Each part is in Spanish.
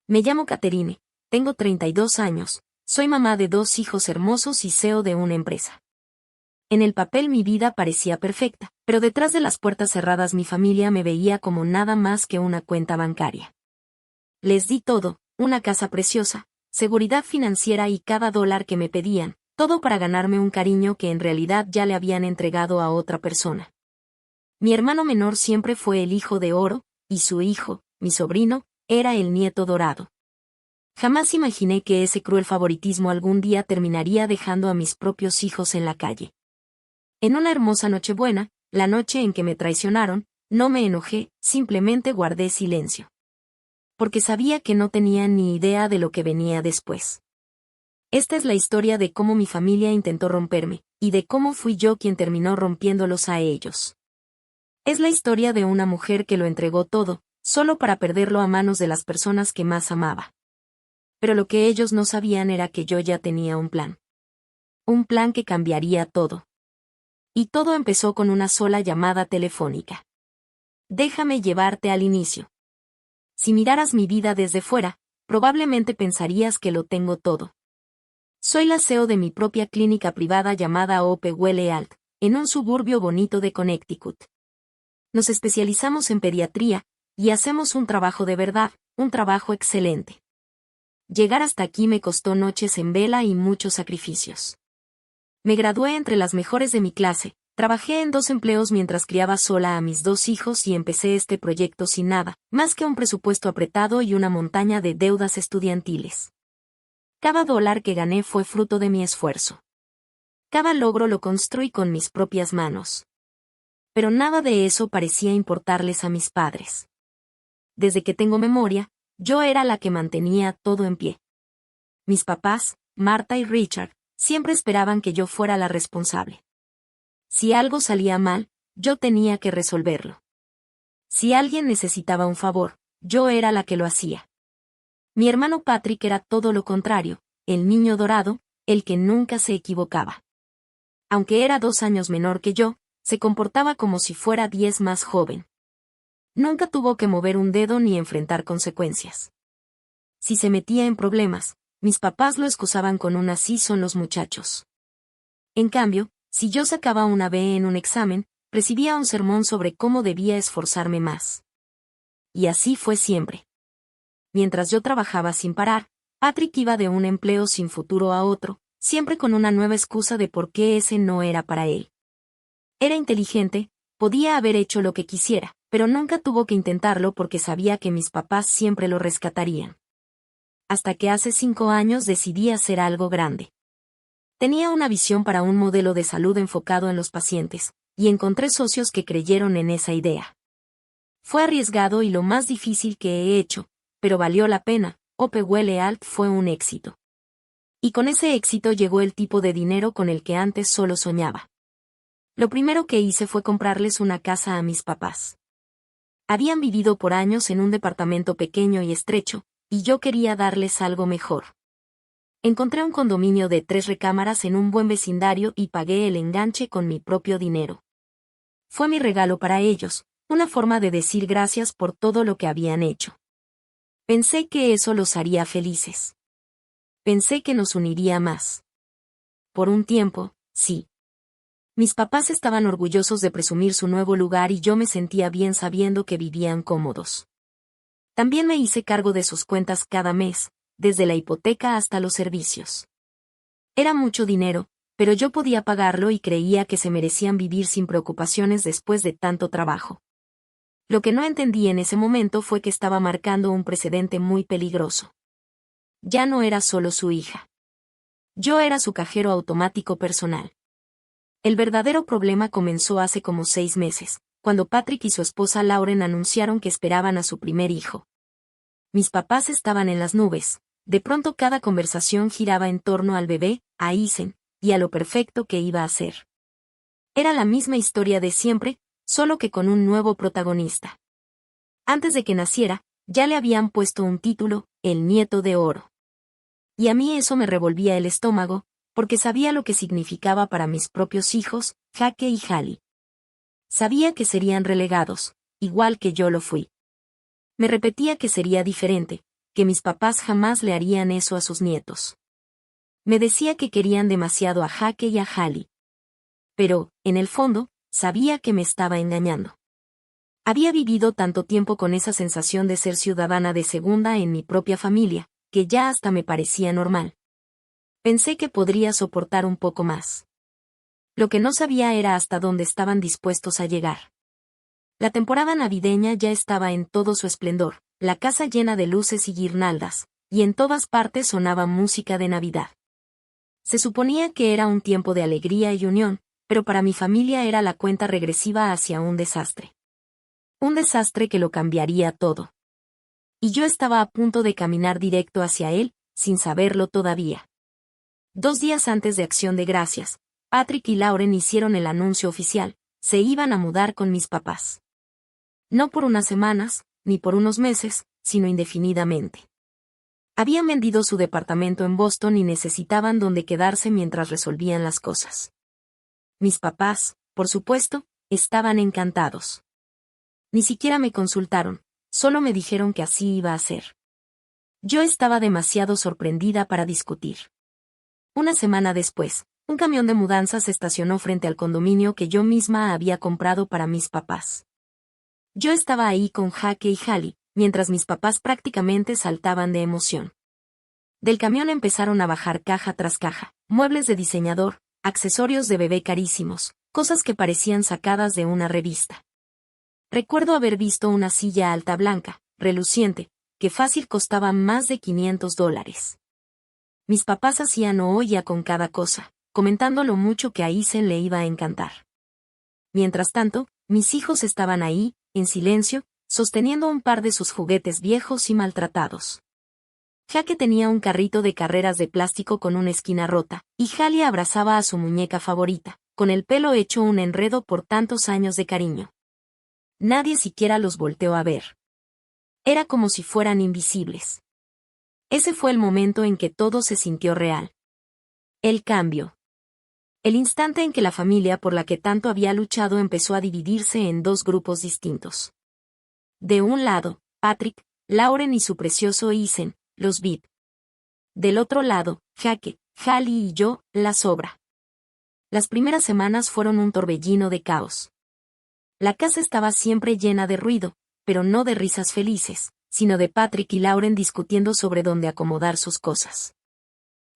Me llamo Catherine, tengo 32 años, soy mamá de 2 hijos hermosos y CEO de una empresa. En el papel mi vida parecía perfecta, pero detrás de las puertas cerradas mi familia me veía como nada más que una cuenta bancaria. Les di todo, una casa preciosa, seguridad financiera y cada dólar que me pedían, todo para ganarme un cariño que en realidad ya le habían entregado a otra persona. Mi hermano menor siempre fue el hijo de oro, y su hijo, mi sobrino, era el nieto dorado. Jamás imaginé que ese cruel favoritismo algún día terminaría dejando a mis propios hijos en la calle. En una hermosa Nochebuena, la noche en que me traicionaron, no me enojé, simplemente guardé silencio. Porque sabía que no tenía ni idea de lo que venía después. Esta es la historia de cómo mi familia intentó romperme, y de cómo fui yo quien terminó rompiéndolos a ellos. Es la historia de una mujer que lo entregó todo, solo para perderlo a manos de las personas que más amaba. Pero lo que ellos no sabían era que yo ya tenía un plan. Un plan que cambiaría todo. Y todo empezó con una sola llamada telefónica. Déjame llevarte al inicio. Si miraras mi vida desde fuera, probablemente pensarías que lo tengo todo. Soy la CEO de mi propia clínica privada llamada Hopewell Health, en un suburbio bonito de Connecticut. Nos especializamos en pediatría, y hacemos un trabajo de verdad, un trabajo excelente. Llegar hasta aquí me costó noches en vela y muchos sacrificios. Me gradué entre las mejores de mi clase, trabajé en 2 empleos mientras criaba sola a mis 2 hijos y empecé este proyecto sin nada, más que un presupuesto apretado y una montaña de deudas estudiantiles. Cada dólar que gané fue fruto de mi esfuerzo. Cada logro lo construí con mis propias manos. Pero nada de eso parecía importarles a mis padres. Desde que tengo memoria, yo era la que mantenía todo en pie. Mis papás, Marta y Richard, siempre esperaban que yo fuera la responsable. Si algo salía mal, yo tenía que resolverlo. Si alguien necesitaba un favor, yo era la que lo hacía. Mi hermano Patrick era todo lo contrario, el niño dorado, el que nunca se equivocaba. Aunque era 2 años menor que yo, se comportaba como si fuera 10 más joven. Nunca tuvo que mover un dedo ni enfrentar consecuencias. Si se metía en problemas, mis papás lo excusaban con un así son los muchachos. En cambio, si yo sacaba una B en un examen, recibía un sermón sobre cómo debía esforzarme más. Y así fue siempre. Mientras yo trabajaba sin parar, Patrick iba de un empleo sin futuro a otro, siempre con una nueva excusa de por qué ese no era para él. Era inteligente, podía haber hecho lo que quisiera, pero nunca tuvo que intentarlo porque sabía que mis papás siempre lo rescatarían. Hasta que hace 5 años decidí hacer algo grande. Tenía una visión para un modelo de salud enfocado en los pacientes, y encontré socios que creyeron en esa idea. Fue arriesgado y lo más difícil que he hecho, pero valió la pena. Hopewell Health fue un éxito. Y con ese éxito llegó el tipo de dinero con el que antes solo soñaba. Lo primero que hice fue comprarles una casa a mis papás. Habían vivido por años en un departamento pequeño y estrecho, y yo quería darles algo mejor. Encontré un condominio de 3 recámaras en un buen vecindario y pagué el enganche con mi propio dinero. Fue mi regalo para ellos, una forma de decir gracias por todo lo que habían hecho. Pensé que eso los haría felices. Pensé que nos uniría más. Por un tiempo, sí. Mis papás estaban orgullosos de presumir su nuevo lugar y yo me sentía bien sabiendo que vivían cómodos. También me hice cargo de sus cuentas cada mes, desde la hipoteca hasta los servicios. Era mucho dinero, pero yo podía pagarlo y creía que se merecían vivir sin preocupaciones después de tanto trabajo. Lo que no entendí en ese momento fue que estaba marcando un precedente muy peligroso. Ya no era solo su hija. Yo era su cajero automático personal. El verdadero problema comenzó hace como 6 meses, cuando Patrick y su esposa Lauren anunciaron que esperaban a su primer hijo. Mis papás estaban en las nubes, de pronto cada conversación giraba en torno al bebé, a Isen, y a lo perfecto que iba a ser. Era la misma historia de siempre, solo que con un nuevo protagonista. Antes de que naciera, ya le habían puesto un título, el nieto de oro. Y a mí eso me revolvía el estómago, porque sabía lo que significaba para mis propios hijos, Jake y Hallie. Sabía que serían relegados, igual que yo lo fui. Me repetía que sería diferente, que mis papás jamás le harían eso a sus nietos. Me decía que querían demasiado a Jake y a Hallie. Pero, en el fondo, sabía que me estaba engañando. Había vivido tanto tiempo con esa sensación de ser ciudadana de segunda en mi propia familia, que ya hasta me parecía normal. Pensé que podría soportar un poco más. Lo que no sabía era hasta dónde estaban dispuestos a llegar. La temporada navideña ya estaba en todo su esplendor, la casa llena de luces y guirnaldas, y en todas partes sonaba música de Navidad. Se suponía que era un tiempo de alegría y unión, pero para mi familia era la cuenta regresiva hacia un desastre. Un desastre que lo cambiaría todo. Y yo estaba a punto de caminar directo hacia él, sin saberlo todavía. 2 días antes de Acción de Gracias, Patrick y Lauren hicieron el anuncio oficial: se iban a mudar con mis papás. No por unas semanas, ni por unos meses, sino indefinidamente. Habían vendido su departamento en Boston y necesitaban donde quedarse mientras resolvían las cosas. Mis papás, por supuesto, estaban encantados. Ni siquiera me consultaron, solo me dijeron que así iba a ser. Yo estaba demasiado sorprendida para discutir. Una semana después, un camión de mudanzas estacionó frente al condominio que yo misma había comprado para mis papás. Yo estaba ahí con Jake y Hallie, mientras mis papás prácticamente saltaban de emoción. Del camión empezaron a bajar caja tras caja, muebles de diseñador, accesorios de bebé carísimos, cosas que parecían sacadas de una revista. Recuerdo haber visto una silla alta blanca, reluciente, que fácil costaba más de $500. Mis papás hacían olla con cada cosa, comentando lo mucho que a Isen le iba a encantar. Mientras tanto, mis hijos estaban ahí, en silencio, sosteniendo un par de sus juguetes viejos y maltratados. Jake tenía un carrito de carreras de plástico con una esquina rota, y Hallie abrazaba a su muñeca favorita, con el pelo hecho un enredo por tantos años de cariño. Nadie siquiera los volteó a ver. Era como si fueran invisibles. Ese fue el momento en que todo se sintió real. El cambio. El instante en que la familia por la que tanto había luchado empezó a dividirse en 2 grupos distintos. De un lado, Patrick, Lauren y su precioso Isen, los VIP. Del otro lado, Jake, Hallie y yo, la sobra. Las primeras semanas fueron un torbellino de caos. La casa estaba siempre llena de ruido, pero no de risas felices, sino de Patrick y Lauren discutiendo sobre dónde acomodar sus cosas.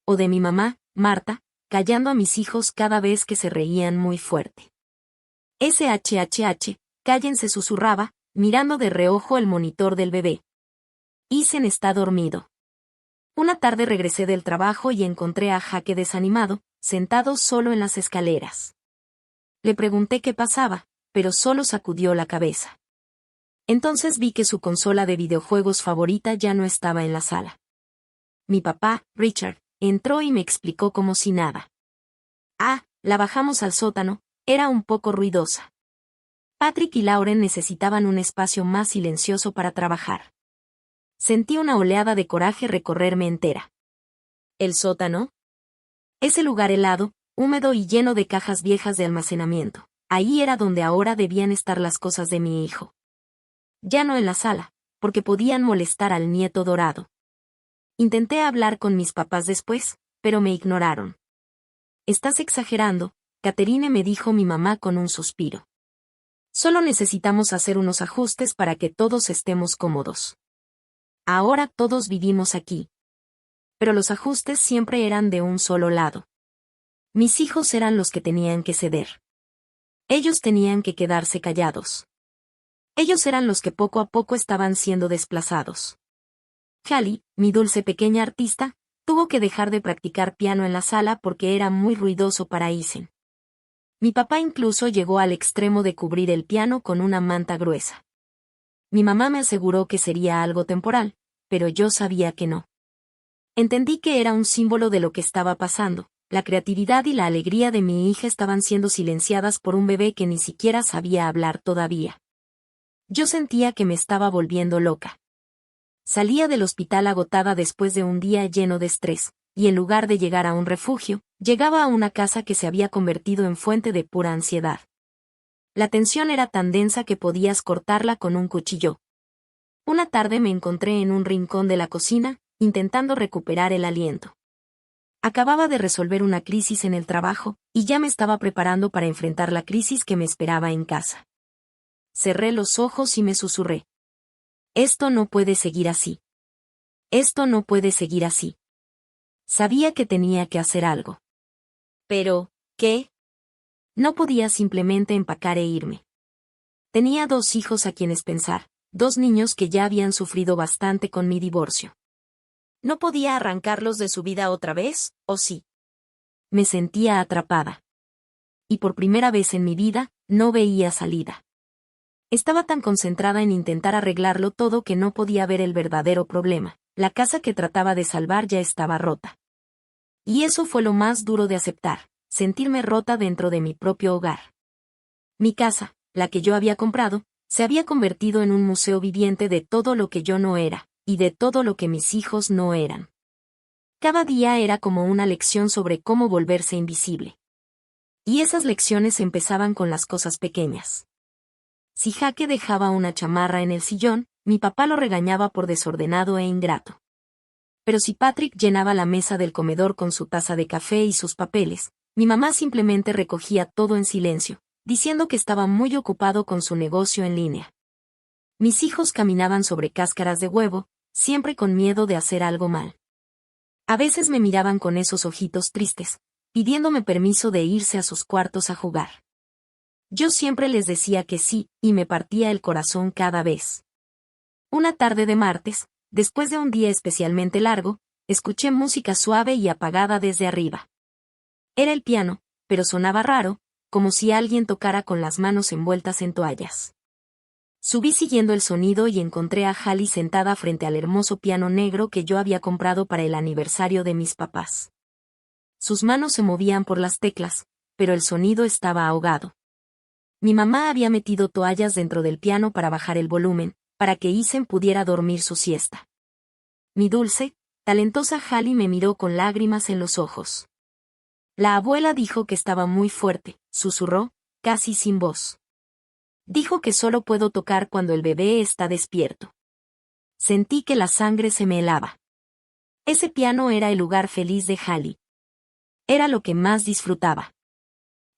O de mi mamá, Marta, callando a mis hijos cada vez que se reían muy fuerte. SHHH, cállense, susurraba, mirando de reojo el monitor del bebé. Isen está dormido. Una tarde regresé del trabajo y encontré a Jake desanimado, sentado solo en las escaleras. Le pregunté qué pasaba, pero solo sacudió la cabeza. Entonces vi que su consola de videojuegos favorita ya no estaba en la sala. Mi papá, Richard, entró y me explicó como si nada. La bajamos al sótano, era un poco ruidosa. Patrick y Lauren necesitaban un espacio más silencioso para trabajar. Sentí una oleada de coraje recorrerme entera. ¿El sótano? Ese lugar helado, húmedo y lleno de cajas viejas de almacenamiento. Ahí era donde ahora debían estar las cosas de mi hijo. Ya no en la sala, porque podían molestar al nieto dorado. Intenté hablar con mis papás después, pero me ignoraron. Estás exagerando, Catherine, me dijo mi mamá con un suspiro. Solo necesitamos hacer unos ajustes para que todos estemos cómodos. Ahora todos vivimos aquí. Pero los ajustes siempre eran de un solo lado. Mis hijos eran los que tenían que ceder. Ellos tenían que quedarse callados. Ellos eran los que poco a poco estaban siendo desplazados. Hallie, mi dulce pequeña artista, tuvo que dejar de practicar piano en la sala porque era muy ruidoso para Isen. Mi papá incluso llegó al extremo de cubrir el piano con una manta gruesa. Mi mamá me aseguró que sería algo temporal, pero yo sabía que no. Entendí que era un símbolo de lo que estaba pasando. La creatividad y la alegría de mi hija estaban siendo silenciadas por un bebé que ni siquiera sabía hablar todavía. Yo sentía que me estaba volviendo loca. Salía del hospital agotada después de un día lleno de estrés, y en lugar de llegar a un refugio, llegaba a una casa que se había convertido en fuente de pura ansiedad. La tensión era tan densa que podías cortarla con un cuchillo. Una tarde me encontré en un rincón de la cocina, intentando recuperar el aliento. Acababa de resolver una crisis en el trabajo, y ya me estaba preparando para enfrentar la crisis que me esperaba en casa. Cerré los ojos y me susurré. Esto no puede seguir así. Esto no puede seguir así. Sabía que tenía que hacer algo. Pero, ¿qué? No podía simplemente empacar e irme. Tenía 2 hijos a quienes pensar, 2 niños que ya habían sufrido bastante con mi divorcio. ¿No podía arrancarlos de su vida otra vez, o sí? Me sentía atrapada. Y por primera vez en mi vida, no veía salida. Estaba tan concentrada en intentar arreglarlo todo que no podía ver el verdadero problema. La casa que trataba de salvar ya estaba rota. Y eso fue lo más duro de aceptar, sentirme rota dentro de mi propio hogar. Mi casa, la que yo había comprado, se había convertido en un museo viviente de todo lo que yo no era, y de todo lo que mis hijos no eran. Cada día era como una lección sobre cómo volverse invisible. Y esas lecciones empezaban con las cosas pequeñas. Si Jaque dejaba una chamarra en el sillón, mi papá lo regañaba por desordenado e ingrato. Pero si Patrick llenaba la mesa del comedor con su taza de café y sus papeles, mi mamá simplemente recogía todo en silencio, diciendo que estaba muy ocupado con su negocio en línea. Mis hijos caminaban sobre cáscaras de huevo, siempre con miedo de hacer algo mal. A veces me miraban con esos ojitos tristes, pidiéndome permiso de irse a sus cuartos a jugar. Yo siempre les decía que sí, y me partía el corazón cada vez. Una tarde de martes, después de un día especialmente largo, escuché música suave y apagada desde arriba. Era el piano, pero sonaba raro, como si alguien tocara con las manos envueltas en toallas. Subí siguiendo el sonido y encontré a Hallie sentada frente al hermoso piano negro que yo había comprado para el aniversario de mis papás. Sus manos se movían por las teclas, pero el sonido estaba ahogado. Mi mamá había metido toallas dentro del piano para bajar el volumen, para que Isen pudiera dormir su siesta. Mi dulce, talentosa Hallie me miró con lágrimas en los ojos. La abuela dijo que estaba muy fuerte, susurró, casi sin voz. Dijo que solo puedo tocar cuando el bebé está despierto. Sentí que la sangre se me helaba. Ese piano era el lugar feliz de Hallie. Era lo que más disfrutaba.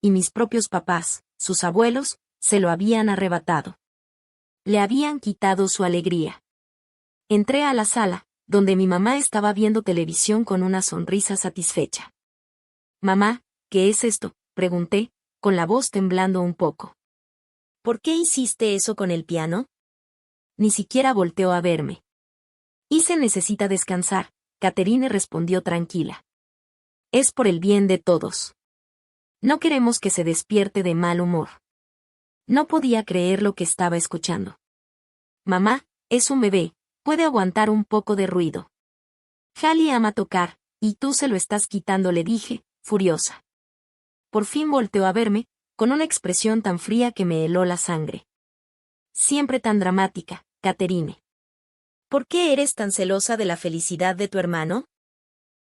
Y mis propios papás, sus abuelos, se lo habían arrebatado. Le habían quitado su alegría. Entré a la sala, donde mi mamá estaba viendo televisión con una sonrisa satisfecha. Mamá, ¿qué es esto?, pregunté, con la voz temblando un poco. ¿Por qué hiciste eso con el piano? Ni siquiera volteó a verme. Isen necesita descansar, Catherine respondió tranquila. Es por el bien de todos. No queremos que se despierte de mal humor. No podía creer lo que estaba escuchando. Mamá, es un bebé, puede aguantar un poco de ruido. Hallie ama tocar, y tú se lo estás quitando, le dije, furiosa. Por fin volteó a verme, con una expresión tan fría que me heló la sangre. Siempre tan dramática, Catherine. ¿Por qué eres tan celosa de la felicidad de tu hermano?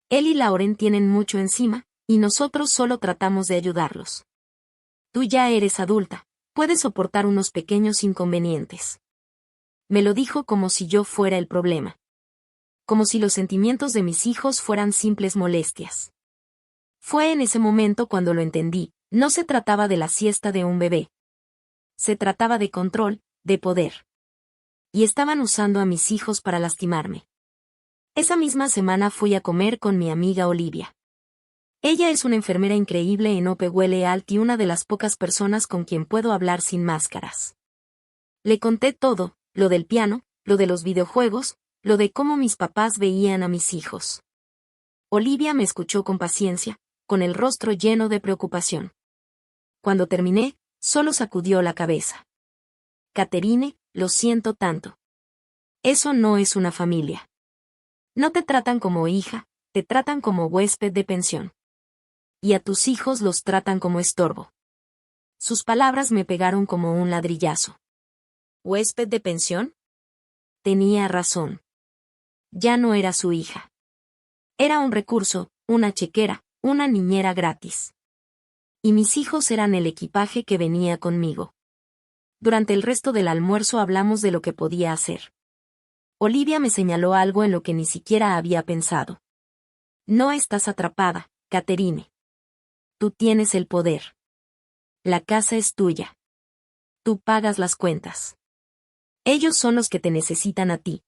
Él y Lauren tienen mucho encima, y nosotros solo tratamos de ayudarlos. Tú ya eres adulta, puedes soportar unos pequeños inconvenientes. Me lo dijo como si yo fuera el problema. Como si los sentimientos de mis hijos fueran simples molestias. Fue en ese momento cuando lo entendí, no se trataba de la siesta de un bebé. Se trataba de control, de poder. Y estaban usando a mis hijos para lastimarme. Esa misma semana fui a comer con mi amiga Olivia. Ella es una enfermera increíble en Ope Alt y una de las pocas personas con quien puedo hablar sin máscaras. Le conté todo, lo del piano, lo de los videojuegos, lo de cómo mis papás veían a mis hijos. Olivia me escuchó con paciencia, con el rostro lleno de preocupación. Cuando terminé, solo sacudió la cabeza. Catherine, lo siento tanto. Eso no es una familia. No te tratan como hija, te tratan como huésped de pensión. Y a tus hijos los tratan como estorbo. Sus palabras me pegaron como un ladrillazo. ¿Huésped de pensión? Tenía razón. Ya no era su hija. Era un recurso, una chequera, una niñera gratis. Y mis hijos eran el equipaje que venía conmigo. Durante el resto del almuerzo hablamos de lo que podía hacer. Olivia me señaló algo en lo que ni siquiera había pensado. No estás atrapada, Catherine. Tú tienes el poder. La casa es tuya. Tú pagas las cuentas. Ellos son los que te necesitan a ti.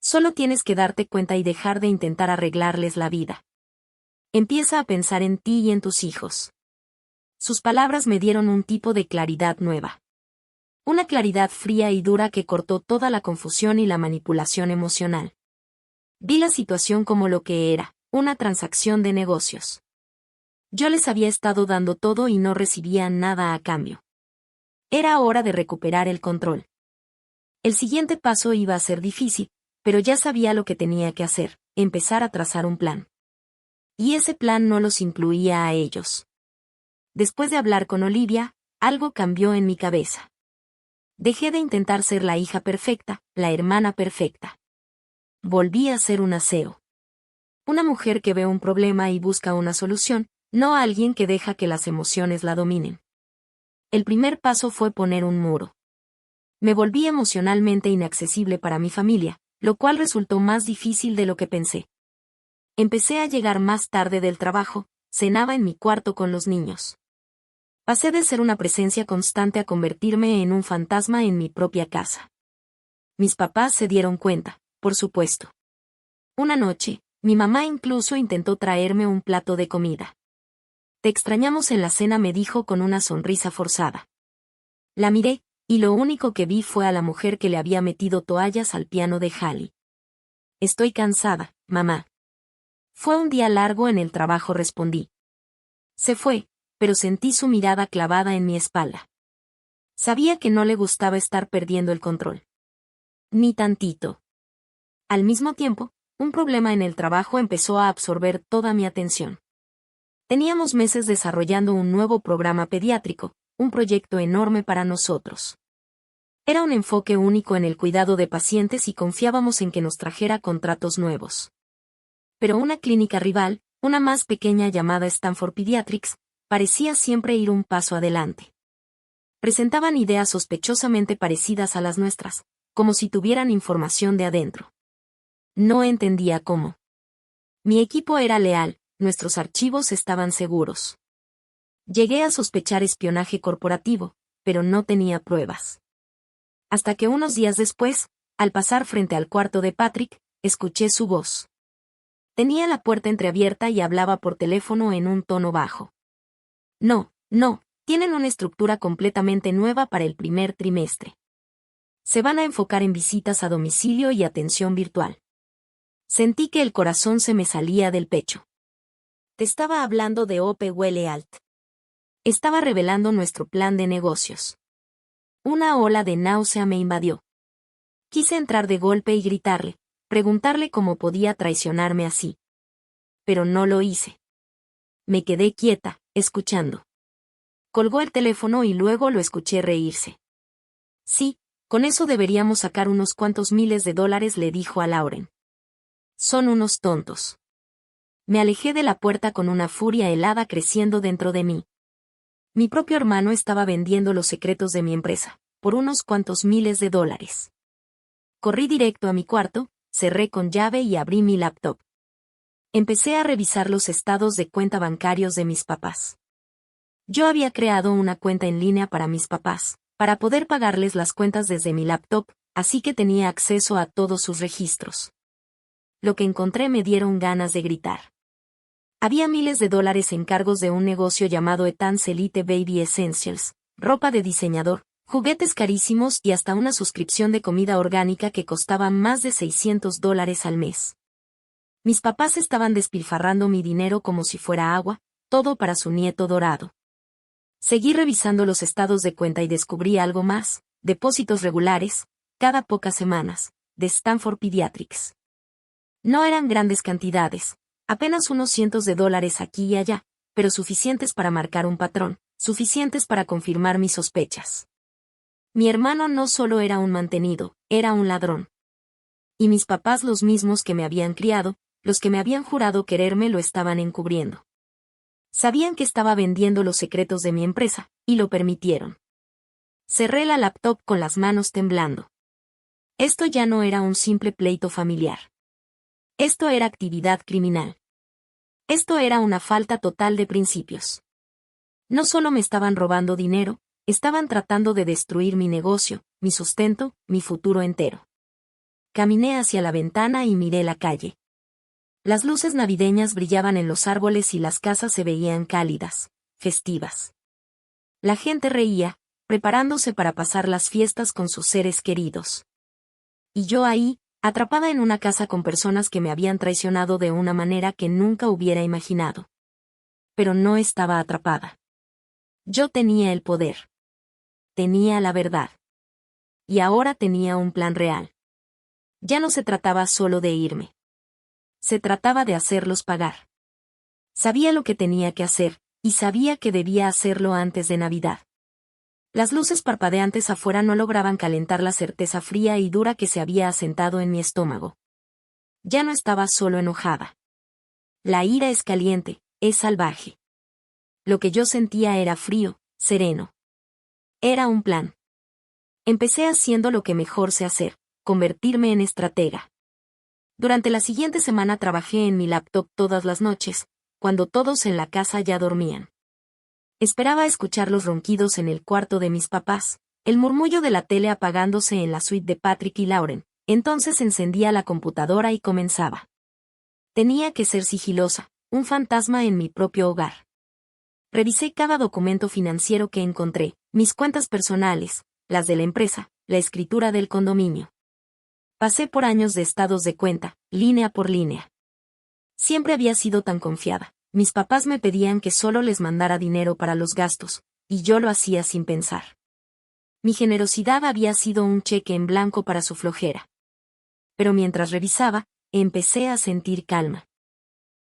Solo tienes que darte cuenta y dejar de intentar arreglarles la vida. Empieza a pensar en ti y en tus hijos. Sus palabras me dieron un tipo de claridad nueva. Una claridad fría y dura que cortó toda la confusión y la manipulación emocional. Vi la situación como lo que era, una transacción de negocios. Yo les había estado dando todo y no recibían nada a cambio. Era hora de recuperar el control. El siguiente paso iba a ser difícil, pero ya sabía lo que tenía que hacer, empezar a trazar un plan. Y ese plan no los incluía a ellos. Después de hablar con Olivia, algo cambió en mi cabeza. Dejé de intentar ser la hija perfecta, la hermana perfecta. Volví a ser una CEO. Una mujer que ve un problema y busca una solución, no alguien que deja que las emociones la dominen. El primer paso fue poner un muro. Me volví emocionalmente inaccesible para mi familia, lo cual resultó más difícil de lo que pensé. Empecé a llegar más tarde del trabajo, cenaba en mi cuarto con los niños. Pasé de ser una presencia constante a convertirme en un fantasma en mi propia casa. Mis papás se dieron cuenta, por supuesto. Una noche, mi mamá incluso intentó traerme un plato de comida. Te extrañamos en la cena, me dijo con una sonrisa forzada. La miré, y lo único que vi fue a la mujer que le había metido toallas al piano de Hallie. Estoy cansada, mamá. Fue un día largo en el trabajo, respondí. Se fue, pero sentí su mirada clavada en mi espalda. Sabía que no le gustaba estar perdiendo el control. Ni tantito. Al mismo tiempo, un problema en el trabajo empezó a absorber toda mi atención. Teníamos meses desarrollando un nuevo programa pediátrico, un proyecto enorme para nosotros. Era un enfoque único en el cuidado de pacientes y confiábamos en que nos trajera contratos nuevos. Pero una clínica rival, una más pequeña llamada Stanford Pediatrics, parecía siempre ir un paso adelante. Presentaban ideas sospechosamente parecidas a las nuestras, como si tuvieran información de adentro. No entendía cómo. Mi equipo era leal, nuestros archivos estaban seguros. Llegué a sospechar espionaje corporativo, pero no tenía pruebas. Hasta que unos días después, al pasar frente al cuarto de Patrick, escuché su voz. Tenía la puerta entreabierta y hablaba por teléfono en un tono bajo. No, tienen una estructura completamente nueva para el primer trimestre. Se van a enfocar en visitas a domicilio y atención virtual. Sentí que el corazón se me salía del pecho. Te estaba hablando de Ope Huele Alt. Estaba revelando nuestro plan de negocios. Una ola de náusea me invadió. Quise entrar de golpe y gritarle, preguntarle cómo podía traicionarme así. Pero no lo hice. Me quedé quieta, escuchando. Colgó el teléfono y luego lo escuché reírse. Sí, con eso deberíamos sacar unos cuantos miles de dólares, le dijo a Lauren. Son unos tontos. Me alejé de la puerta con una furia helada creciendo dentro de mí. Mi propio hermano estaba vendiendo los secretos de mi empresa, por unos cuantos miles de dólares. Corrí directo a mi cuarto, cerré con llave y abrí mi laptop. Empecé a revisar los estados de cuenta bancarios de mis papás. Yo había creado una cuenta en línea para mis papás, para poder pagarles las cuentas desde mi laptop, así que tenía acceso a todos sus registros. Lo que encontré me dieron ganas de gritar. Había miles de dólares en cargos de un negocio llamado Etans Elite Baby Essentials, ropa de diseñador, juguetes carísimos y hasta una suscripción de comida orgánica que costaba más de $600 al mes. Mis papás estaban despilfarrando mi dinero como si fuera agua, todo para su nieto dorado. Seguí revisando los estados de cuenta y descubrí algo más, depósitos regulares, cada pocas semanas, de Stanford Pediatrics. No eran grandes cantidades, apenas unos cientos de dólares aquí y allá, pero suficientes para marcar un patrón, suficientes para confirmar mis sospechas. Mi hermano no solo era un mantenido, era un ladrón. Y mis papás, los mismos que me habían criado, los que me habían jurado quererme, lo estaban encubriendo. Sabían que estaba vendiendo los secretos de mi empresa, y lo permitieron. Cerré la laptop con las manos temblando. Esto ya no era un simple pleito familiar. Esto era actividad criminal. Esto era una falta total de principios. No solo me estaban robando dinero, estaban tratando de destruir mi negocio, mi sustento, mi futuro entero. Caminé hacia la ventana y miré la calle. Las luces navideñas brillaban en los árboles y las casas se veían cálidas, festivas. La gente reía, preparándose para pasar las fiestas con sus seres queridos. Y yo ahí, atrapada en una casa con personas que me habían traicionado de una manera que nunca hubiera imaginado. Pero no estaba atrapada. Yo tenía el poder. Tenía la verdad. Y ahora tenía un plan real. Ya no se trataba solo de irme. Se trataba de hacerlos pagar. Sabía lo que tenía que hacer, y sabía que debía hacerlo antes de Navidad. Las luces parpadeantes afuera no lograban calentar la certeza fría y dura que se había asentado en mi estómago. Ya no estaba solo enojada. La ira es caliente, es salvaje. Lo que yo sentía era frío, sereno. Era un plan. Empecé haciendo lo que mejor sé hacer, convertirme en estratega. Durante la siguiente semana trabajé en mi laptop todas las noches, cuando todos en la casa ya dormían. Esperaba escuchar los ronquidos en el cuarto de mis papás, el murmullo de la tele apagándose en la suite de Patrick y Lauren. Entonces encendía la computadora y comenzaba. Tenía que ser sigilosa, un fantasma en mi propio hogar. Revisé cada documento financiero que encontré, mis cuentas personales, las de la empresa, la escritura del condominio. Pasé por años de estados de cuenta, línea por línea. Siempre había sido tan confiada. Mis papás me pedían que solo les mandara dinero para los gastos, y yo lo hacía sin pensar. Mi generosidad había sido un cheque en blanco para su flojera. Pero mientras revisaba, empecé a sentir calma.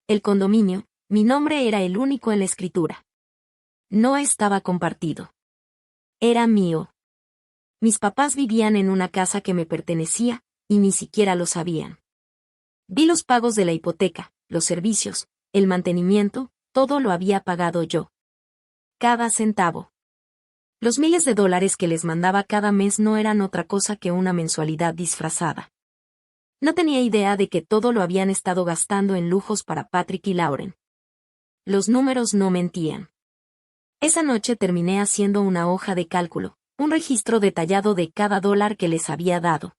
El condominio, mi nombre era el único en la escritura. No estaba compartido. Era mío. Mis papás vivían en una casa que me pertenecía, y ni siquiera lo sabían. Vi los pagos de la hipoteca, los servicios, el mantenimiento, todo lo había pagado yo. Cada centavo. Los miles de dólares que les mandaba cada mes no eran otra cosa que una mensualidad disfrazada. No tenía idea de que todo lo habían estado gastando en lujos para Patrick y Lauren. Los números no mentían. Esa noche terminé haciendo una hoja de cálculo, un registro detallado de cada dólar que les había dado.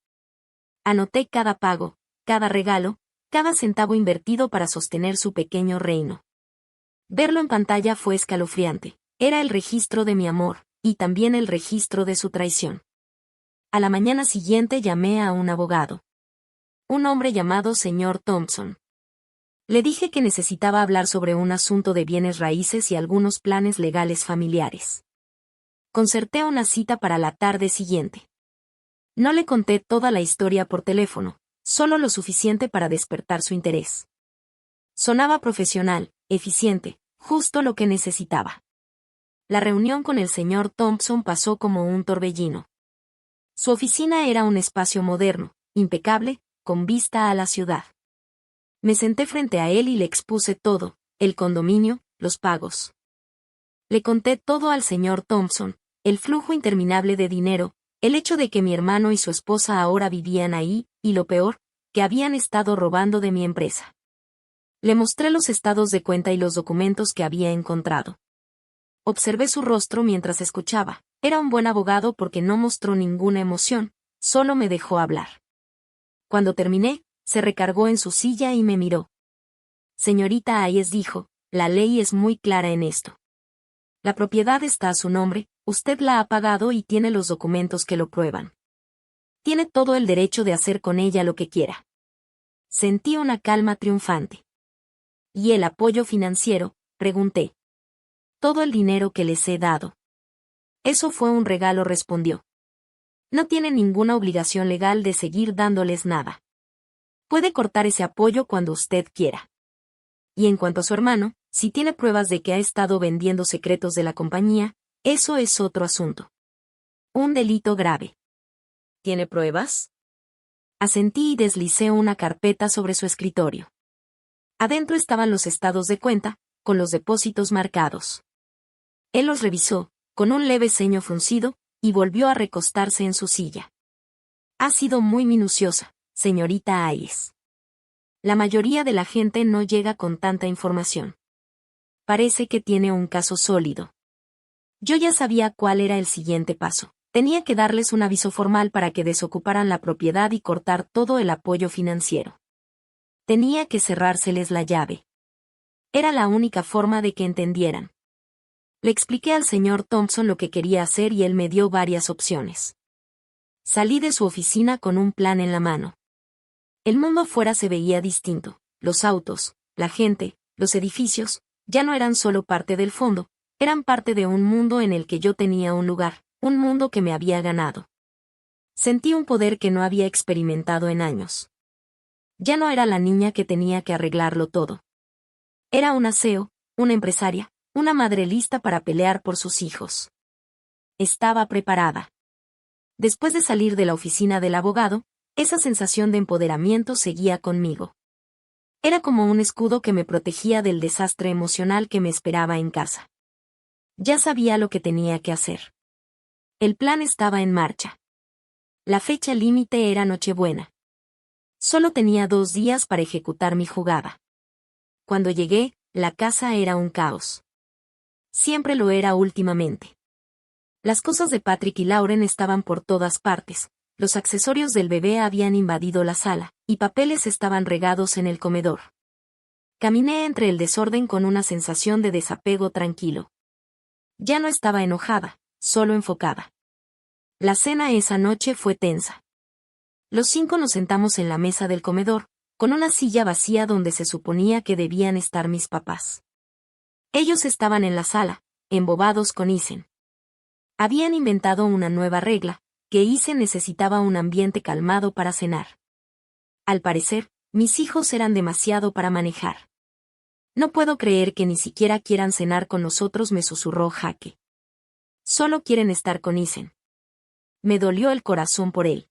Anoté cada pago, cada regalo, cada centavo invertido para sostener su pequeño reino. Verlo en pantalla fue escalofriante. Era el registro de mi amor, y también el registro de su traición. A la mañana siguiente llamé a un abogado. Un hombre llamado señor Thompson. Le dije que necesitaba hablar sobre un asunto de bienes raíces y algunos planes legales familiares. Concerté una cita para la tarde siguiente. No le conté toda la historia por teléfono, solo lo suficiente para despertar su interés. Sonaba profesional, eficiente, justo lo que necesitaba. La reunión con el señor Thompson pasó como un torbellino. Su oficina era un espacio moderno, impecable, con vista a la ciudad. Me senté frente a él y le expuse todo, el condominio, los pagos. Le conté todo al señor Thompson, el flujo interminable de dinero, el hecho de que mi hermano y su esposa ahora vivían ahí, y lo peor, que habían estado robando de mi empresa. Le mostré los estados de cuenta y los documentos que había encontrado. Observé su rostro mientras escuchaba. Era un buen abogado porque no mostró ninguna emoción, solo me dejó hablar. Cuando terminé, se recargó en su silla y me miró. Señorita Hayes dijo, la ley es muy clara en esto. La propiedad está a su nombre, usted la ha pagado y tiene los documentos que lo prueban. Tiene todo el derecho de hacer con ella lo que quiera. Sentí una calma triunfante. ¿Y el apoyo financiero?, pregunté. Todo el dinero que les he dado. Eso fue un regalo, respondió. No tiene ninguna obligación legal de seguir dándoles nada. Puede cortar ese apoyo cuando usted quiera. Y en cuanto a su hermano, si tiene pruebas de que ha estado vendiendo secretos de la compañía, eso es otro asunto. Un delito grave. ¿Tiene pruebas? Asentí y deslicé una carpeta sobre su escritorio. Adentro estaban los estados de cuenta, con los depósitos marcados. Él los revisó, con un leve ceño fruncido, y volvió a recostarse en su silla. Ha sido muy minuciosa, señorita Hayes. La mayoría de la gente no llega con tanta información. Parece que tiene un caso sólido. Yo ya sabía cuál era el siguiente paso. Tenía que darles un aviso formal para que desocuparan la propiedad y cortar todo el apoyo financiero. Tenía que cerrárseles la llave. Era la única forma de que entendieran. Le expliqué al señor Thompson lo que quería hacer y él me dio varias opciones. Salí de su oficina con un plan en la mano. El mundo afuera se veía distinto. Los autos, la gente, los edificios, ya no eran solo parte del fondo, eran parte de un mundo en el que yo tenía un lugar, un mundo que me había ganado. Sentí un poder que no había experimentado en años. Ya no era la niña que tenía que arreglarlo todo. Era una CEO, una empresaria, una madre lista para pelear por sus hijos. Estaba preparada. Después de salir de la oficina del abogado, esa sensación de empoderamiento seguía conmigo. Era como un escudo que me protegía del desastre emocional que me esperaba en casa. Ya sabía lo que tenía que hacer. El plan estaba en marcha. La fecha límite era Nochebuena. Solo tenía 2 días para ejecutar mi jugada. Cuando llegué, la casa era un caos. Siempre lo era últimamente. Las cosas de Patrick y Lauren estaban por todas partes, los accesorios del bebé habían invadido la sala, y papeles estaban regados en el comedor. Caminé entre el desorden con una sensación de desapego tranquilo. Ya no estaba enojada, solo enfocada. La cena esa noche fue tensa. Los 5 nos sentamos en la mesa del comedor, con una silla vacía donde se suponía que debían estar mis papás. Ellos estaban en la sala, embobados con Isen. Habían inventado una nueva regla, que Isen necesitaba un ambiente calmado para cenar. Al parecer, mis hijos eran demasiado para manejar. No puedo creer que ni siquiera quieran cenar con nosotros, me susurró Jake. Solo quieren estar con Isen. Me dolió el corazón por él.